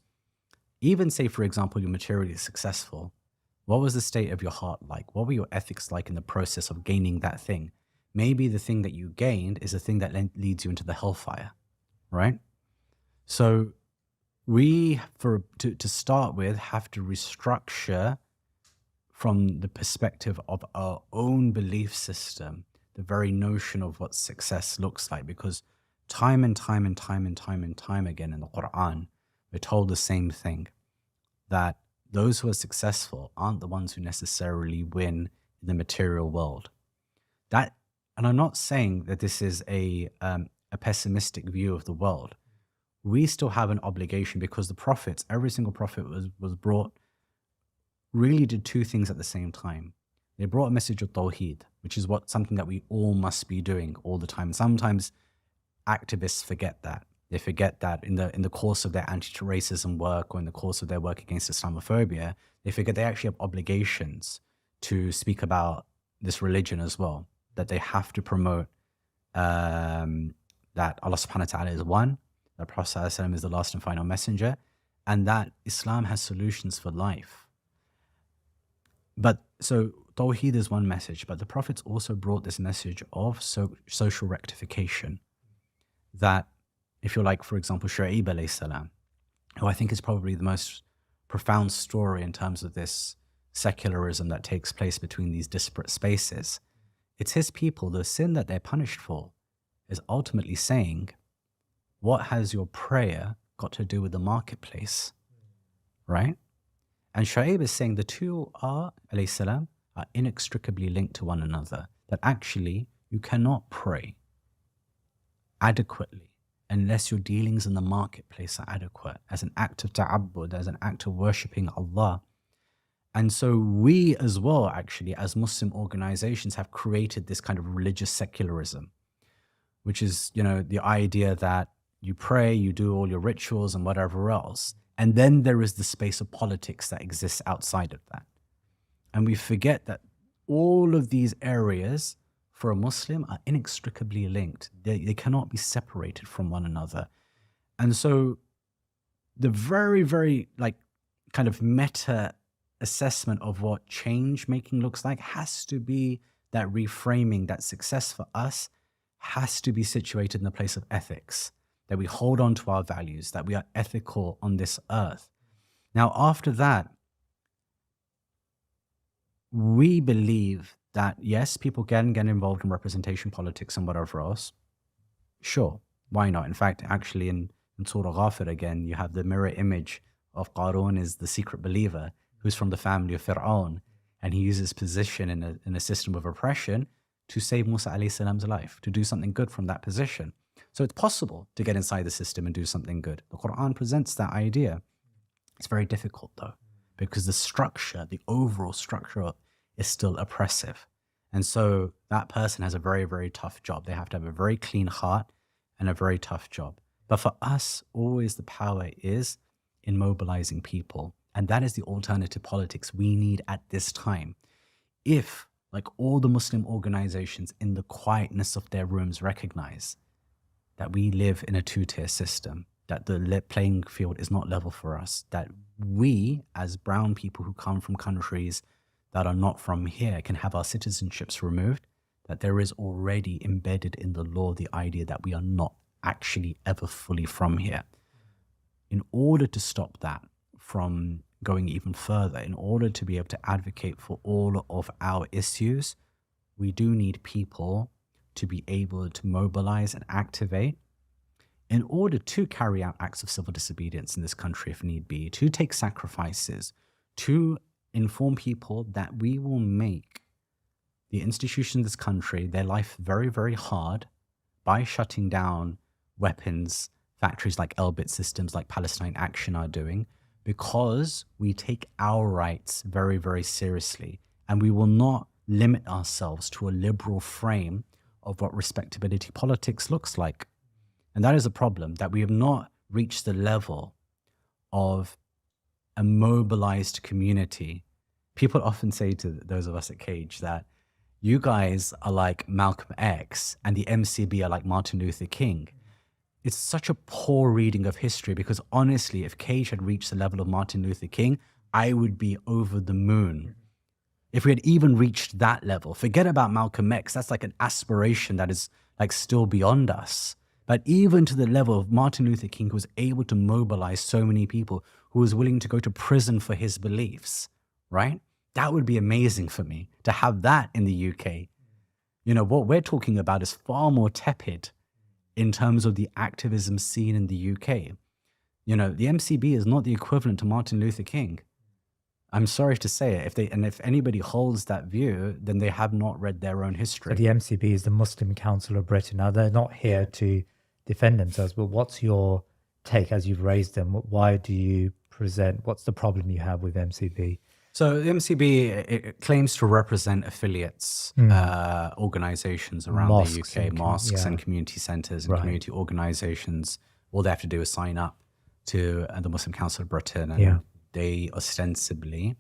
even say, for example, you're materially successful, what was the state of your heart like? What were your ethics like in the process of gaining that thing? Maybe the thing that you gained is the thing that leads you into the hellfire, right? So we, to start with, have to restructure from the perspective of our own belief system the very notion of what success looks like, because time and time again in the Qur'an, we're told the same thing, that those who are successful aren't the ones who necessarily win in the material world. That, and I'm not saying that this is a pessimistic view of the world. We still have an obligation, because the prophets, every single prophet was brought, really did two things at the same time. They brought a message of Tawheed, which is something that we all must be doing all the time. Sometimes activists forget that. They forget that in the course of their anti-racism work, or in the course of their work against Islamophobia, they forget they actually have obligations to speak about this religion as well, that they have to promote that Allah subhanahu wa ta'ala is one, that Prophet sallallahu alaihi wasallam is the last and final messenger, and that Islam has solutions for life. But so Tawheed is one message, but the Prophets also brought this message of social rectification. That, if you're like, for example, Shu'aib alayhi salam, who I think is probably the most profound story in terms of this secularism that takes place between these disparate spaces. It's his people. The sin that they're punished for is ultimately saying, what has your prayer got to do with the marketplace? Right? And Shu'aib is saying the two are, alayhi salam, are inextricably linked to one another. That actually you cannot pray adequately unless your dealings in the marketplace are adequate, as an act of ta'abbud, as an act of worshipping Allah. And so we as well, actually, as Muslim organizations, have created this kind of religious secularism, which is, the idea that you pray, you do all your rituals and whatever else. And then there is the space of politics that exists outside of that. And we forget that all of these areas for a Muslim are inextricably linked. They cannot be separated from one another. And so the very, very kind of meta assessment of what change making looks like has to be that reframing that success for us has to be situated in the place of ethics, that we hold on to our values, that we are ethical on this earth. Now, after that, we believe that, yes, people can get involved in representation politics and whatever else. Sure, why not? In fact, actually, in Surah Ghafir again, you have the mirror image of Qarun is the secret believer who's from the family of Fir'aun, and he uses position in a system of oppression to save Musa alayhi salam's life, to do something good from that position. So it's possible to get inside the system and do something good. The Qur'an presents that idea. It's very difficult though, because the structure, the overall structure is still oppressive. And so that person has a very, very tough job. They have to have a very clean heart and a very tough job. But for us, always the power is in mobilizing people. And that is the alternative politics we need at this time. If, like all the Muslim organizations in the quietness of their rooms, recognize that we live in a two-tier system, that the playing field is not level for us, that we, as brown people who come from countries that are not from here, can have our citizenships removed, that there is already embedded in the law the idea that we are not actually ever fully from here. In order to stop that from going even further, in order to be able to advocate for all of our issues, we do need people to be able to mobilize and activate in order to carry out acts of civil disobedience in this country if need be, to take sacrifices, to inform people that we will make the institutions of this country, their life very, very hard by shutting down weapons factories like Elbit Systems, like Palestine Action are doing, because we take our rights very, very seriously. And we will not limit ourselves to a liberal frame of what respectability politics looks like. And that is a problem, that we have not reached the level of a mobilized community. People often say to those of us at Cage that you guys are like Malcolm X and the MCB are like Martin Luther King. It's such a poor reading of history, because honestly, if Cage had reached the level of Martin Luther King, I would be over the moon. If we had even reached that level, forget about Malcolm X, that's like an aspiration that is like still beyond us. But even to the level of Martin Luther King, who was able to mobilize so many people, who was willing to go to prison for his beliefs, right? That would be amazing for me to have that in the UK. You know, what we're talking about is far more tepid in terms of the activism scene in the UK. You know, the MCB is not the equivalent to Martin Luther King. I'm sorry to say it. If anybody holds that view, then they have not read their own history. So the MCB is the Muslim Council of Britain. Now, they're not here to defend themselves, but what's your take as you've raised them? Why do you present, what's the problem you have with MCB? So the MCB, it claims to represent affiliates, organizations around Mosques the UK, mosques and yeah. community centers and community organizations. All they have to do is sign up to the Muslim Council of Britain, and they ostensibly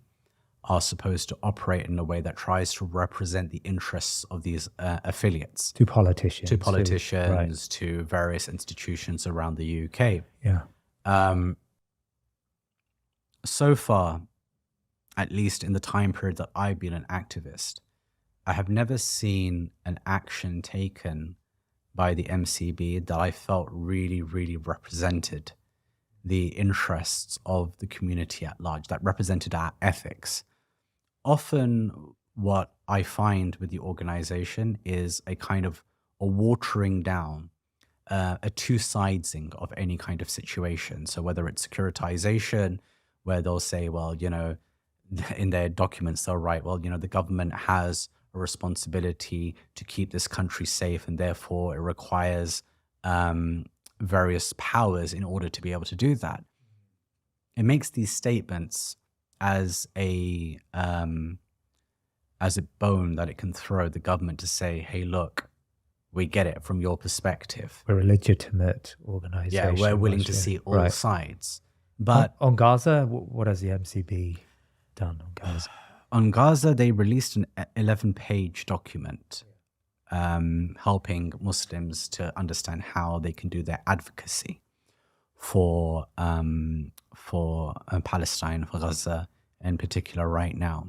are supposed to operate in a way that tries to represent the interests of these affiliates. To politicians. To various institutions around the UK. Yeah. So far, at least in the time period that I've been an activist, I have never seen an action taken by the MCB that I felt really, really represented the interests of the community at large, that represented our ethics. often what I find with the organization is a kind of a watering down, a two-sidesing of any kind of situation. So whether it's securitization, where they'll say, well, in their documents, they'll write, well, the government has a responsibility to keep this country safe, and therefore it requires various powers in order to be able to do that. It makes these statements as a bone that it can throw the government to say, hey, look, we get it from your perspective. We're a legitimate organization. Yeah, we're willing to see all sides. But on Gaza, what has the MCB done on Gaza? On Gaza, they released an 11-page document helping Muslims to understand how they can do their advocacy for Palestine, for Gaza in particular right now.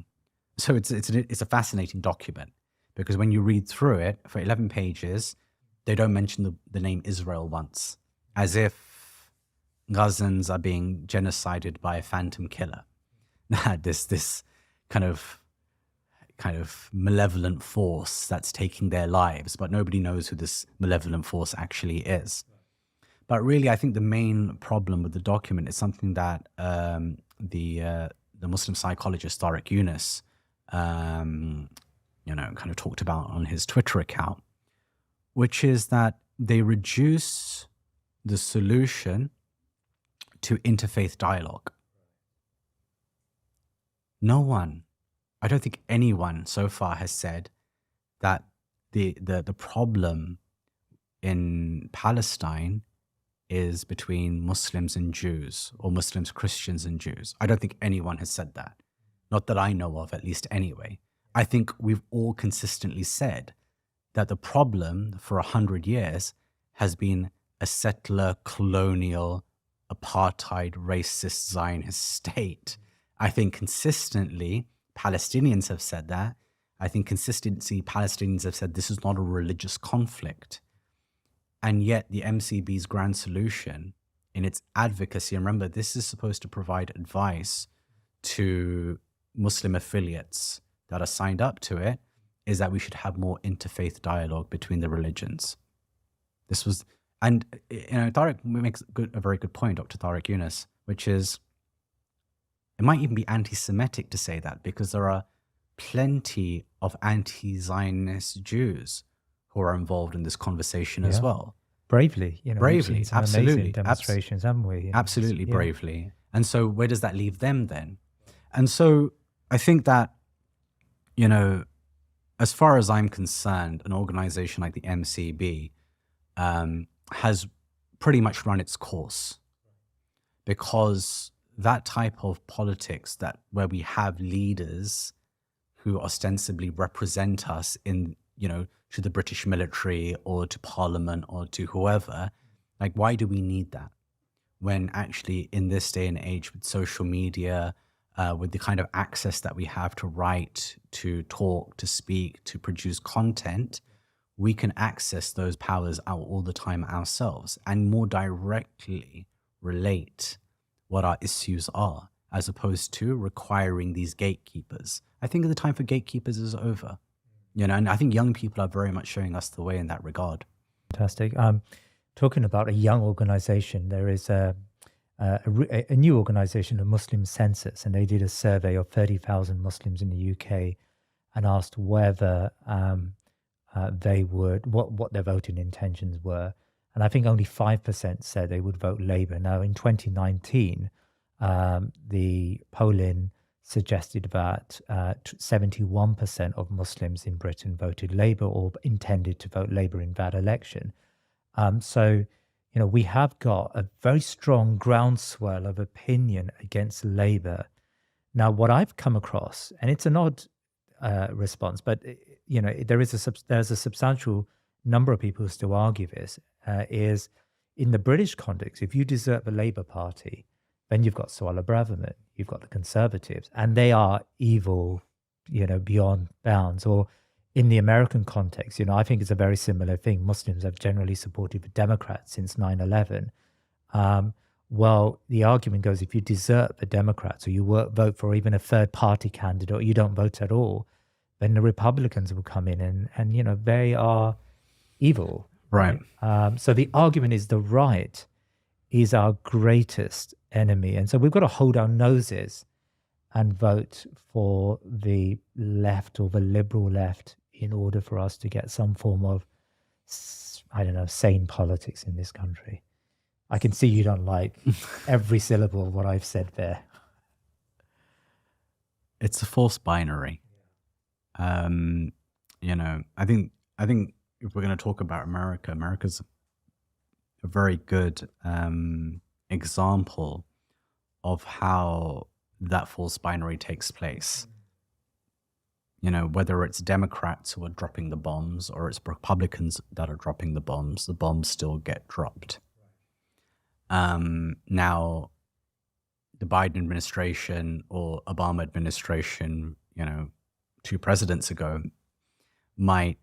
So it's a fascinating document, because when you read through it for 11 pages, they don't mention the name Israel once, as if Gazans are being genocided by a phantom killer. This kind of malevolent force that's taking their lives, but nobody knows who this malevolent force actually is. But really, I think the main problem with the document is something that the Muslim psychologist Tariq Yunus kind of talked about on his Twitter account, which is that they reduce the solution to interfaith dialogue. No one, I don't think anyone so far has said that the problem in Palestine is between Muslims and Jews, or Muslims, Christians and Jews. I don't think anyone has said that. Not that I know of, at least anyway. I think we've all consistently said that the problem for 100 years has been a settler, colonial, apartheid, racist, Zionist state. I think consistently Palestinians have said that. I think consistently Palestinians have said this is not a religious conflict. And yet the MCB's grand solution in its advocacy, and remember, this is supposed to provide advice to Muslim affiliates that are signed up to it, is that we should have more interfaith dialogue between the religions. This was, and Tariq makes a very good point, Dr. Tariq Yunus, which is, it might even be anti-Semitic to say that, because there are plenty of anti-Zionist Jews who are involved in this conversation as well. Bravely, bravely, absolutely, demonstrations, haven't we? Absolutely, bravely. And so where does that leave them then? And so I think that, as far as I'm concerned, an organization like the MCB has pretty much run its course, because that type of politics, where we have leaders who ostensibly represent us in, to the British military or to Parliament or to whoever, like, why do we need that? When actually in this day and age with social media, with the kind of access that we have to write, to talk, to speak, to produce content, we can access those powers out all the time ourselves and more directly relate what our issues are, as opposed to requiring these gatekeepers. I think the time for gatekeepers is over. And I think young people are very much showing us the way in that regard. Fantastic. Talking about a young organization, there is a new organization, a Muslim Census, and they did a survey of 30,000 Muslims in the UK and asked whether they would, what their voting intentions were. And I think only 5% said they would vote Labour. Now, in 2019, the polling suggested that 71% of Muslims in Britain voted Labour or intended to vote Labour in that election. So, we have got a very strong groundswell of opinion against Labour. Now, what I've come across, and it's an odd response, but there's a substantial number of people who still argue this, is in the British context, if you desert the Labour Party, then you've got Suella Braverman, you've got the Conservatives, and they are evil, beyond bounds. Or in the American context, I think it's a very similar thing. Muslims have generally supported the Democrats since 9/11. Well, the argument goes if you desert the Democrats or you vote for even a third party candidate or you don't vote at all, then the Republicans will come in and they are evil, Right. right? So the argument is the right is our greatest enemy. And so we've got to hold our noses and vote for the left or the liberal left in order for us to get some form of, I don't know, sane politics in this country. I can see you don't like every syllable of what I've said there. It's a false binary. I think if we're going to talk about America, America's a very good example of how that false binary takes place. Whether it's Democrats who are dropping the bombs or it's Republicans that are dropping the bombs still get dropped. Now, the Biden administration or Obama administration, 2 presidents ago, might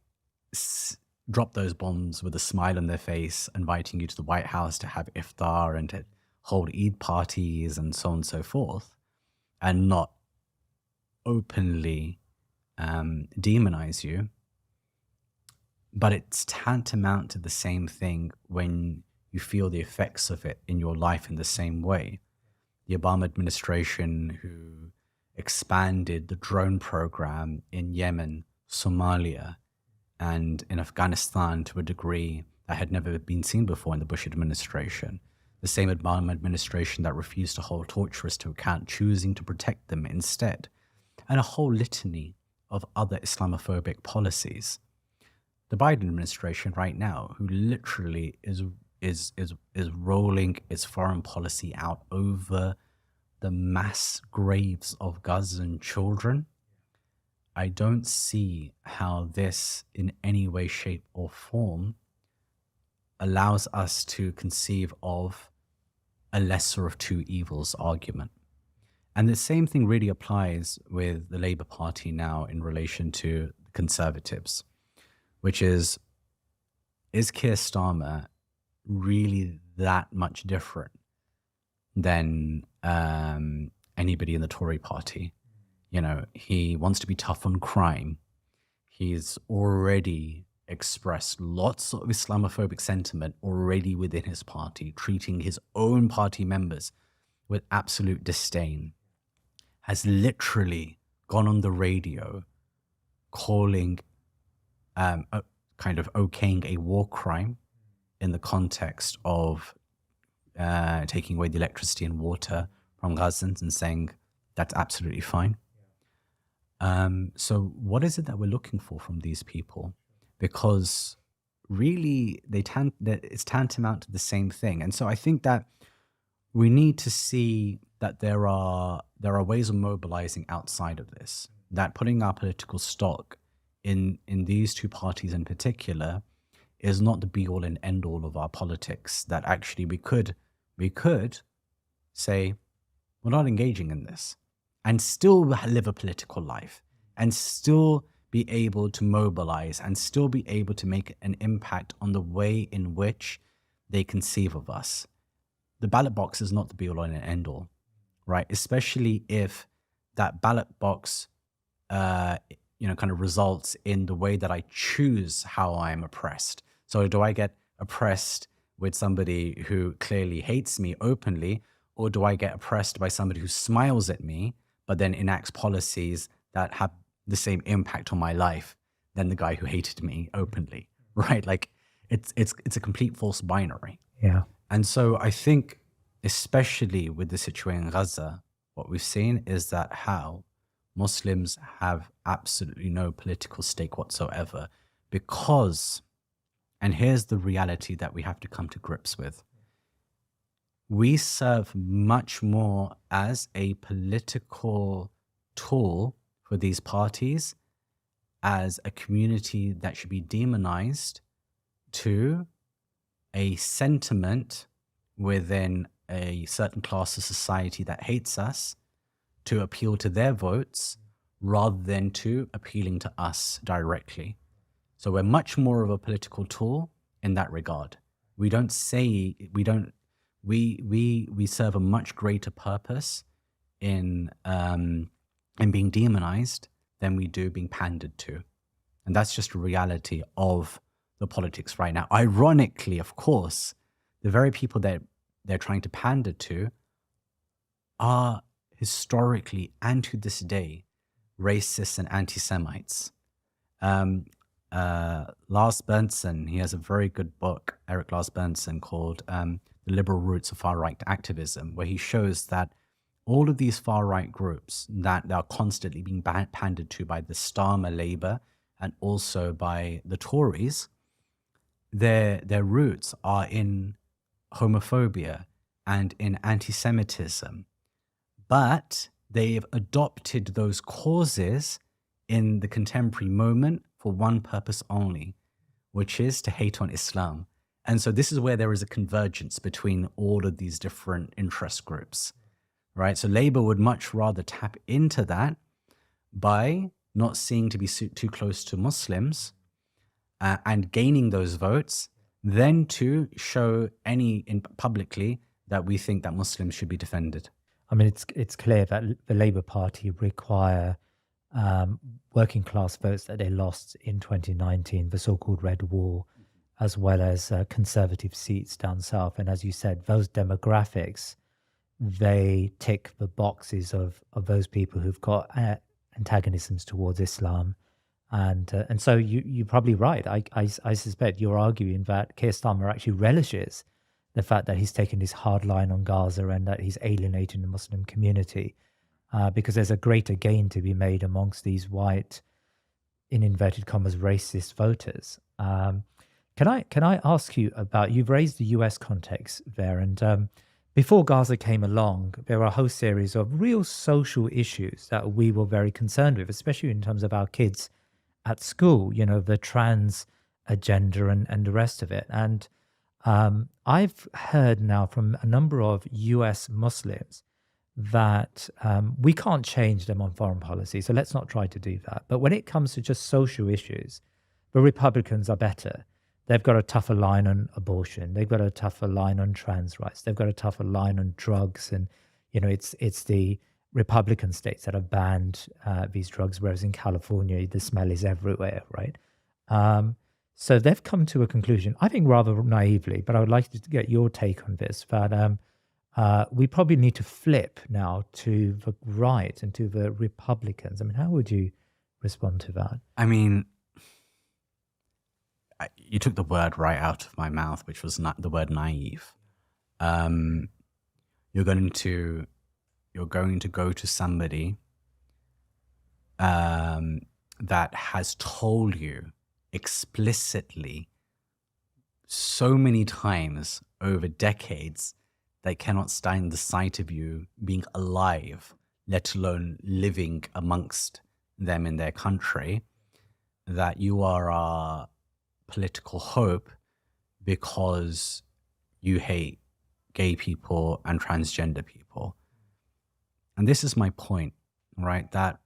drop those bombs with a smile on their face, inviting you to the White House to have iftar and to hold Eid parties and so on and so forth, and not openly demonize you. But it's tantamount to the same thing when you feel the effects of it in your life in the same way. The Obama administration, who expanded the drone program in Yemen, Somalia, and in Afghanistan to a degree that had never been seen before in the Bush administration. The same Obama administration that refused to hold torturers to account, choosing to protect them instead. And a whole litany of other Islamophobic policies. The Biden administration right now, who literally is rolling its foreign policy out over the mass graves of Gazan children, I don't see how this in any way, shape, or form allows us to conceive of a lesser of two evils argument. And the same thing really applies with the Labour Party now in relation to the Conservatives, which is Keir Starmer really that much different than anybody in the Tory party? He wants to be tough on crime. He's already expressed lots of Islamophobic sentiment already within his party, treating his own party members with absolute disdain. Has literally gone on the radio calling, kind of okaying a war crime in the context of taking away the electricity and water from Gazans and saying that's absolutely fine. So what is it that we're looking for from these people? Because really it's tantamount to the same thing. And so I think that we need to see that there are ways of mobilizing outside of this, that putting our political stock in these two parties in particular is not the be all and end all of our politics, that actually we could say we're not engaging in this and still live a political life and still be able to mobilize and still be able to make an impact on the way in which they conceive of us. The ballot box is not the be all and end all, right? Especially if that ballot box, kind of results in the way that I choose how I'm oppressed. So do I get oppressed with somebody who clearly hates me openly, or do I get oppressed by somebody who smiles at me, but then enacts policies that have the same impact on my life than the guy who hated me openly, right? Like it's a complete false binary. Yeah. And so I think, especially with the situation in Gaza, what we've seen is that how Muslims have absolutely no political stake whatsoever because, and here's the reality that we have to come to grips with, we serve much more as a political tool for these parties, as a community that should be demonized, to a sentiment within a certain class of society that hates us, to appeal to their votes rather than to appealing to us directly. So we're much more of a political tool in that regard. We we serve a much greater purpose in being demonized than we do being pandered to. And that's just a reality of the politics right now. Ironically, of course, the very people that they're trying to pander to are historically and to this day racists and anti-Semites. Lars Berndsen, he has a very good book, Eric Lars Berndsen, called The Liberal Roots of Far-Right Activism, where he shows that all of these far-right groups that are constantly being pandered to by the Starmer Labour and also by the Tories, their roots are in homophobia and in anti-Semitism. But they've adopted those causes in the contemporary moment for one purpose only, which is to hate on Islam. And so this is where there is a convergence between all of these different interest groups, right? So Labour would much rather tap into that by not seeing to be too close to Muslims and gaining those votes, than to show publicly that we think that Muslims should be defended. I mean, it's clear that the Labour Party require working class votes that they lost in 2019, the so-called Red Wall, as well as Conservative seats down south. And as you said, those demographics, they tick the boxes of those people who've got antagonisms towards Islam. And so you're probably right. I suspect you're arguing that Keir Starmer actually relishes the fact that he's taken this hard line on Gaza and that he's alienating the Muslim community, because there's a greater gain to be made amongst these white, in inverted commas, racist voters. Can I ask you about, you've raised the US context there, and before Gaza came along, there were a whole series of real social issues that we were very concerned with, especially in terms of our kids at school, the trans agenda and the rest of it. And I've heard now from a number of US Muslims that we can't change them on foreign policy, so let's not try to do that. But when it comes to just social issues, the Republicans are better. They've got a tougher line on abortion. They've got a tougher line on trans rights. They've got a tougher line on drugs. And, it's the Republican states that have banned these drugs, whereas in California, the smell is everywhere, right? So they've come to a conclusion, I think rather naively, but I would like to get your take on this, that we probably need to flip now to the right and to the Republicans. I mean, how would you respond to that? I mean, you took the word right out of my mouth, which was not the word naive. You're going to go to somebody that has told you explicitly so many times over decades they cannot stand the sight of you being alive, let alone living amongst them in their country, that you are a political hope because you hate gay people and transgender people. And this is my point, right? That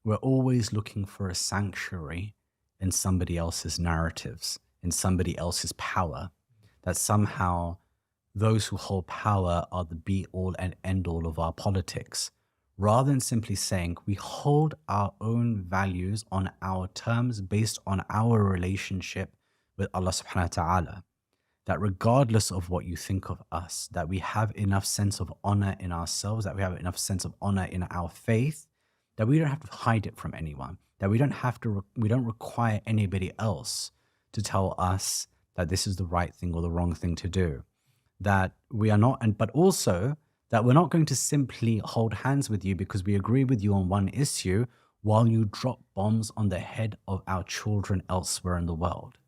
we're always looking for a sanctuary in somebody else's narratives, in somebody else's power, that somehow those who hold power are the be-all and end-all of our politics, rather than simply saying we hold our own values on our terms based on our relationship with Allah subhanahu wa ta'ala, that regardless of what you think of us, that we have enough sense of honor in ourselves, that we have enough sense of honor in our faith, that we don't have to hide it from anyone, that we don't require anybody else to tell us that this is the right thing or the wrong thing to do, that we are not, but also that we're not going to simply hold hands with you because we agree with you on one issue while you drop bombs on the head of our children elsewhere in the world.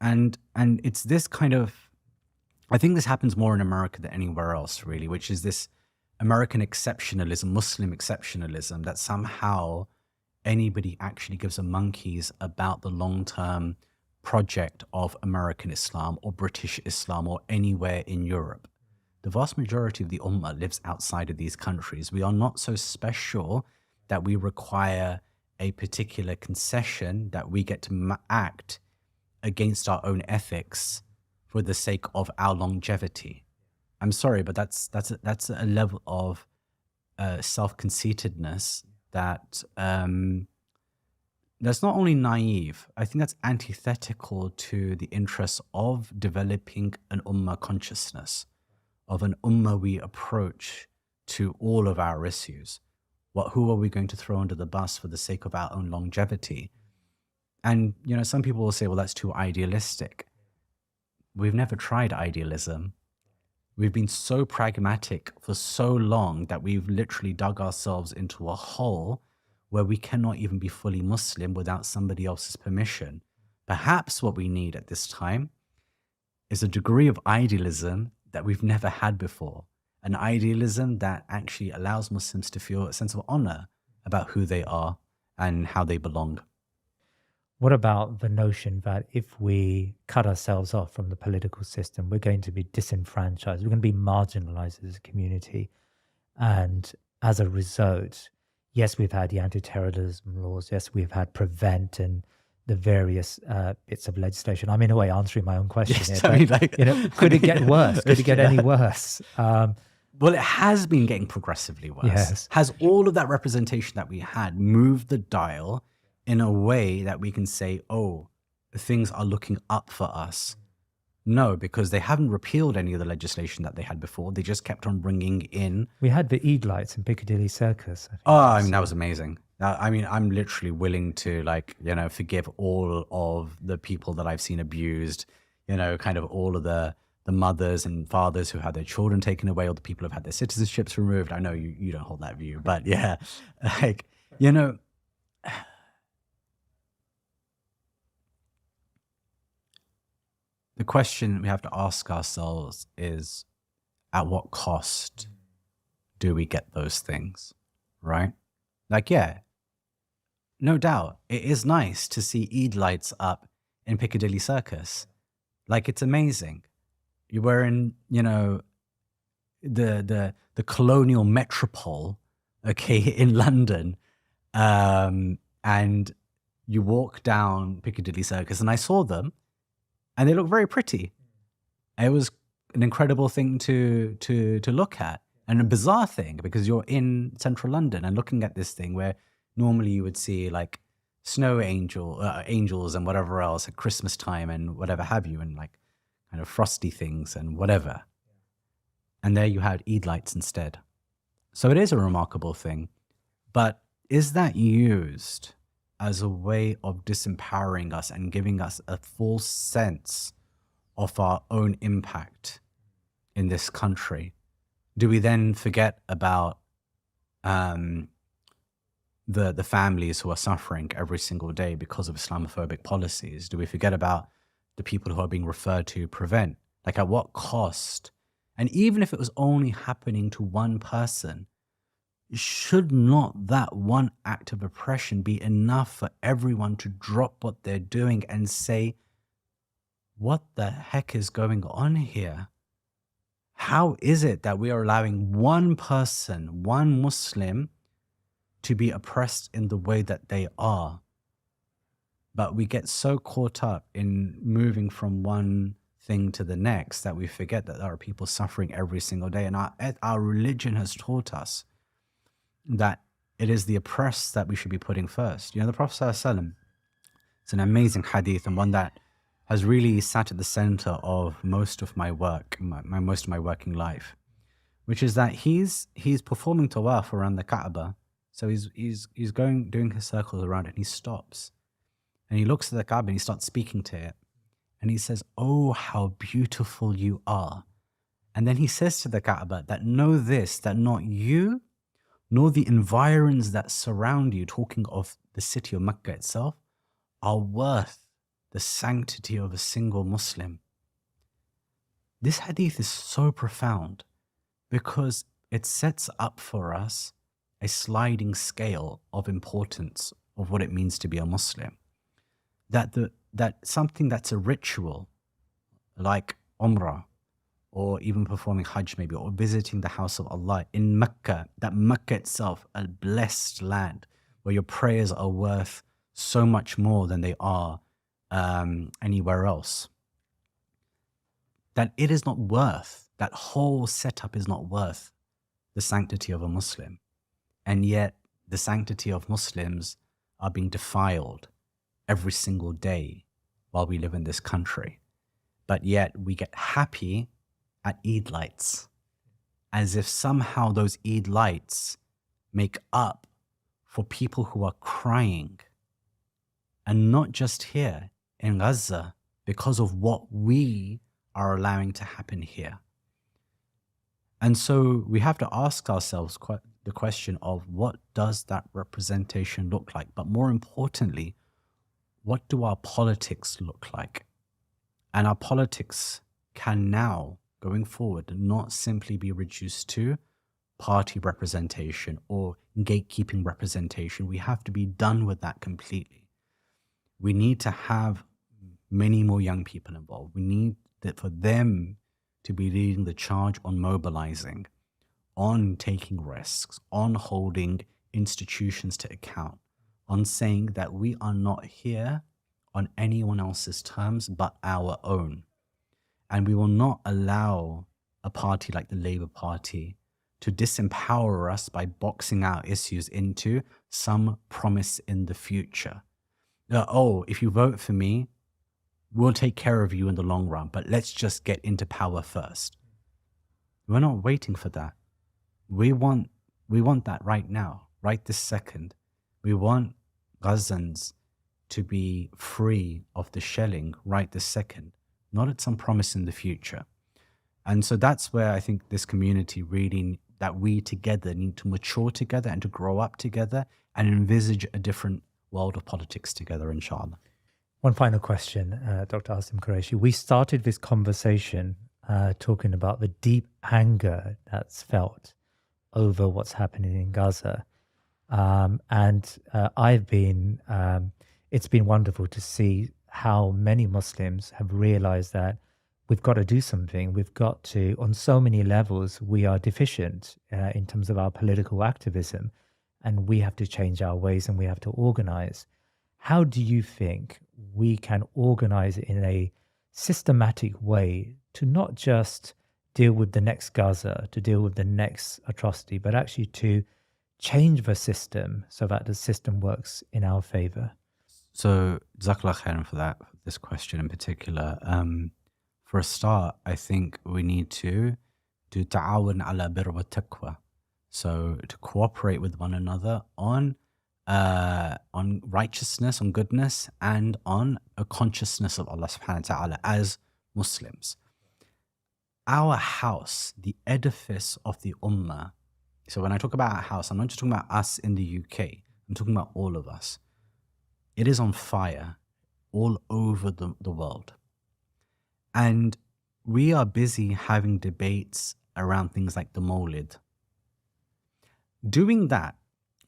And it's this kind of, I think this happens more in America than anywhere else, really, which is this American exceptionalism, Muslim exceptionalism, that somehow anybody actually gives a monkeys about the long-term project of American Islam or British Islam or anywhere in Europe. The vast majority of the Ummah lives outside of these countries. We are not so special that we require a particular concession, that we get to act against our own ethics for the sake of our longevity. I'm sorry, but that's a level of self-conceitedness that that's not only naive. I think that's antithetical to the interests of developing an ummah consciousness, of an ummah we approach to all of our issues. Who are we going to throw under the bus for the sake of our own longevity? And some people will say, well, that's too idealistic. We've never tried idealism. We've been so pragmatic for so long that we've literally dug ourselves into a hole where we cannot even be fully Muslim without somebody else's permission. Perhaps what we need at this time is a degree of idealism that we've never had before. An idealism that actually allows Muslims to feel a sense of honor about who they are and how they belong. What about the notion that if we cut ourselves off from the political system, we're going to be disenfranchised, we're going to be marginalized as a community? And as a result, yes, we've had the anti-terrorism laws, yes, we've had Prevent and the various bits of legislation. I'm in a way answering my own question Yes, here, I mean, but could it get worse? Could it get any worse? Well, it has been getting progressively worse. Yes. Has all of that representation that we had moved the dial in a way that we can say, oh, things are looking up for us? No, because they haven't repealed any of the legislation that they had before. They just kept on bringing in. We had the Eid lights in Piccadilly Circus. I mean, that was amazing. I mean, I'm literally willing to forgive all of the people that I've seen abused, kind of all of the mothers and fathers who had their children taken away, or the people who've had their citizenships removed. I know you don't hold that view, but yeah, the question we have to ask ourselves is, at what cost do we get those things, right? Yeah, no doubt, it is nice to see Eid lights up in Piccadilly Circus. It's amazing. You were in, the colonial metropole, okay, in London, and you walk down Piccadilly Circus, and I saw them, and they look very pretty. It was an incredible thing to look at, and a bizarre thing, because you're in central London and looking at this thing where normally you would see snow angels and whatever else at Christmas time and whatever have you, and kind of frosty things and whatever. And there you had Eid lights instead. So it is a remarkable thing. But is that used as a way of disempowering us and giving us a false sense of our own impact in this country? Do we then forget about the families who are suffering every single day because of Islamophobic policies? Do we forget about the people who are being referred to Prevent? At what cost? And even if it was only happening to one person, should not that one act of oppression be enough for everyone to drop what they're doing and say, what the heck is going on here? How is it that we are allowing one person, one Muslim, to be oppressed in the way that they are? But we get so caught up in moving from one thing to the next that we forget that there are people suffering every single day. And our religion has taught us that it is the oppressed that we should be putting first. The Prophet ﷺ, it's an amazing hadith, and one that has really sat at the center of most of my work, most of my working life, which is that he's performing tawaf around the Kaaba. So he's doing his circles around it, and he stops. And he looks at the Kaaba and he starts speaking to it. And he says, oh, how beautiful you are. And then he says to the Kaaba that know this, that not you, nor the environs that surround you, talking of the city of Mecca itself, are worth the sanctity of a single Muslim. This hadith is so profound because it sets up for us a sliding scale of importance of what it means to be a Muslim. That something that's a ritual, like Umrah, or even performing Hajj maybe, or visiting the house of Allah in Mecca, that Mecca itself, a blessed land where your prayers are worth so much more than they are anywhere else, that it is not worth That whole setup is not worth the sanctity of a Muslim. And yet, the sanctity of Muslims are being defiled every single day while we live in this country. But yet, we get happy at Eid lights, as if somehow those Eid lights make up for people who are crying. And not just here in Gaza, because of what we are allowing to happen here. And so we have to ask ourselves the question of, what does that representation look like? But more importantly, what do our politics look like? And our politics can now, going forward, not simply be reduced to party representation or gatekeeping representation. We have to be done with that completely. We need to have many more young people involved. We need that for them to be leading the charge on mobilizing, on taking risks, on holding institutions to account, on saying that we are not here on anyone else's terms but our own. And we will not allow a party like the Labour Party to disempower us by boxing our issues into some promise in the future. Oh, if you vote for me, we'll take care of you in the long run, but let's just get into power first. We're not waiting for that. We want that right now, right this second. We want Gazans to be free of the shelling right this second, not at some promise in the future. And so that's where I think this community really, that we together need to mature together and to grow up together and envisage a different world of politics together, inshallah. One final question, Dr. Asim Qureishi. We started this conversation talking about the deep anger that's felt over what's happening in Gaza. It's been wonderful to see how many Muslims have realized that we've got to do something. We've got to, on so many levels, we are deficient in terms of our political activism, and we have to change our ways and we have to organize. How do you think we can organize in a systematic way to not just deal with the next Gaza, to deal with the next atrocity, but actually to change the system so that the system works in our favor? So, Jazakallah khairan for that, this question in particular. For a start, I think we need to do ta'awun ala birr wa taqwa. So, to cooperate with one another on righteousness, on goodness, and on a consciousness of Allah subhanahu wa ta'ala as Muslims. Our house, the edifice of the ummah. So when I talk about our house, I'm not just talking about us in the UK. I'm talking about all of us. It is on fire all over the world. And we are busy having debates around things like the Mawlid. Doing that,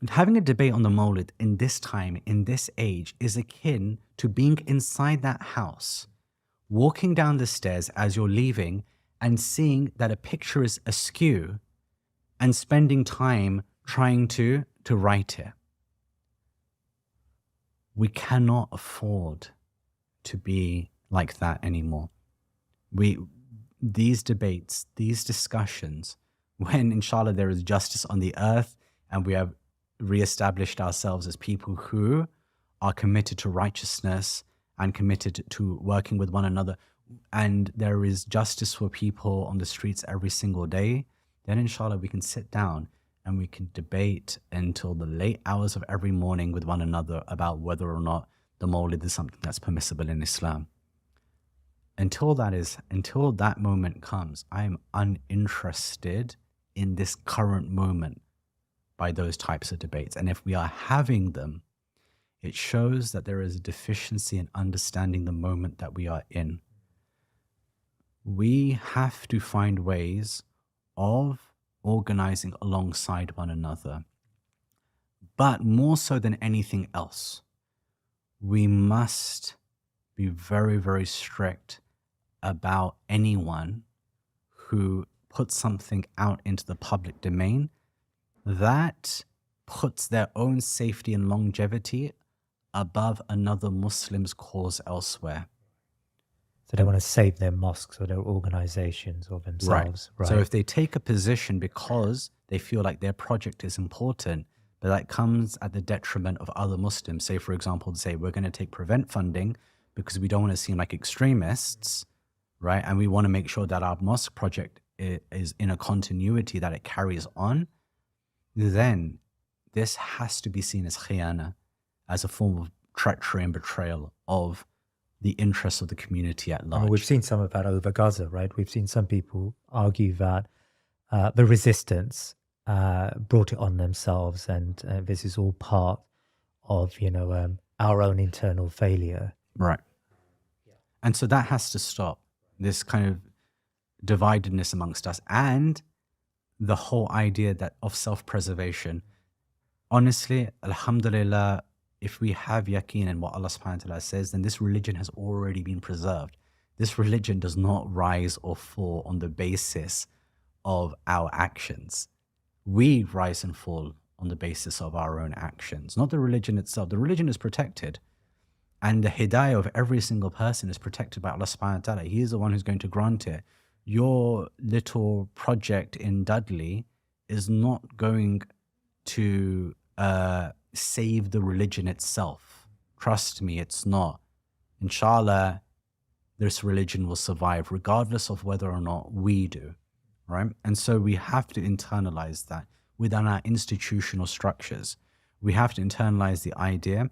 having a debate on the Mawlid in this time, in this age, is akin to being inside that house, walking down the stairs as you're leaving and seeing that a picture is askew and spending time trying to right it. We cannot afford to be like that anymore. These debates, these discussions, when inshallah there is justice on the earth and we have reestablished ourselves as people who are committed to righteousness and committed to working with one another, and there is justice for people on the streets every single day, then inshallah we can sit down and we can debate until the late hours of every morning with one another about whether or not the Mawlid is something that's permissible in Islam. Until that moment comes, I am uninterested in this current moment by those types of debates. And if we are having them, it shows that there is a deficiency in understanding the moment that we are in. We have to find ways of organizing alongside one another. But more so than anything else, we must be very, very strict about anyone who puts something out into the public domain that puts their own safety and longevity above another Muslim's cause elsewhere. So they want to save their mosques or their organizations or themselves, right? So if they take a position because they feel like their project is important, but that comes at the detriment of other Muslims, say, for example, say, we're going to take prevent funding because we don't want to seem like extremists, right? And we want to make sure that our mosque project is in a continuity, that it carries on, then this has to be seen as khiyana, as a form of treachery and betrayal of the interests of the community at I large. mean, we've seen some of that over Gaza, right? We've seen some people argue that the resistance brought it on themselves, and this is all part of, our own internal failure. Right. And so that has to stop, this kind of dividedness amongst us, and the whole idea that of self-preservation. Honestly, alhamdulillah, if we have yaqeen in what Allah subhanahu wa ta'ala says, then this religion has already been preserved. This religion does not rise or fall on the basis of our actions. We rise and fall on the basis of our own actions, not the religion itself. The religion is protected, and the hidayah of every single person is protected by Allah subhanahu wa ta'ala. He is the one who's going to grant it. Your little project in Dudley is not going to save the religion itself. Trust me, it's not. Inshallah, this religion will survive regardless of whether or not we do, right? And so we have to internalize that within our institutional structures. We have to internalize the idea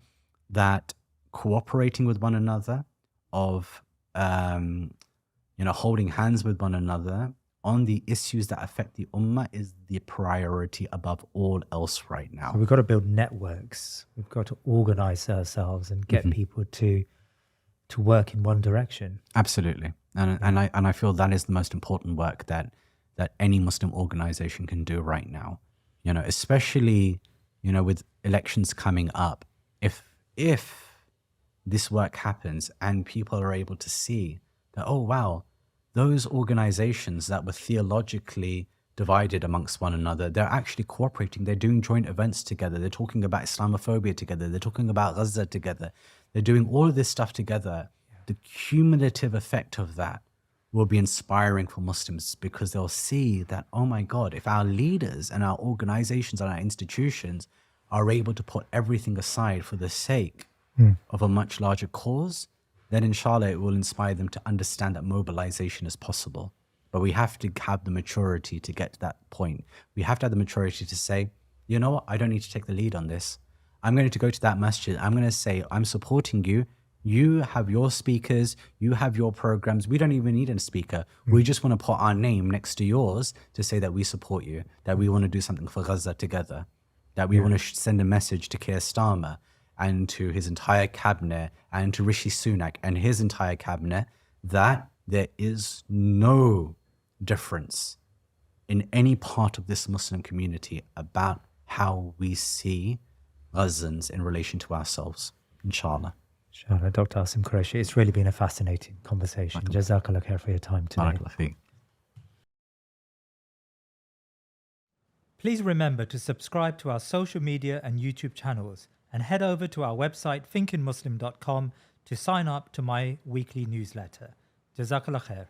that cooperating with one another, of holding hands with one another on the issues that affect the ummah is the priority above all else right now. So we've got to build networks. We've got to organize ourselves and get people to work in one direction. Absolutely. And I feel that is the most important work that any Muslim organization can do right now. Especially, with elections coming up. If this work happens and people are able to see that, oh wow, those organizations that were theologically divided amongst one another, they're actually cooperating. They're doing joint events together. They're talking about Islamophobia together. They're talking about Gaza together. They're doing all of this stuff together. The cumulative effect of that will be inspiring for Muslims, because they'll see that, oh my God, if our leaders and our organizations and our institutions are able to put everything aside for the sake of a much larger cause, then inshallah it will inspire them to understand that mobilization is possible. But we have to have the maturity to get to that point. We have to have the maturity to say, you know what, I don't need to take the lead on this. I'm going to go to that masjid. I'm going to say, I'm supporting you. You have your speakers, you have your programs. We don't even need a speaker. We just want to put our name next to yours to say that we support you, that we want to do something for Gaza together, that we want to send a message to Keir Starmer and to his entire cabinet and to Rishi Sunak and his entire cabinet, that there is no difference in any part of this Muslim community about how we see Gazans in relation to ourselves, inshallah. Inshallah, Dr. Asim Qureishi, it's really been a fascinating conversation. Jazakallah khair for your time today. Please remember to subscribe to our social media and YouTube channels, and head over to our website thinkingmuslim.com to sign up to my weekly newsletter. Jazakallah khair.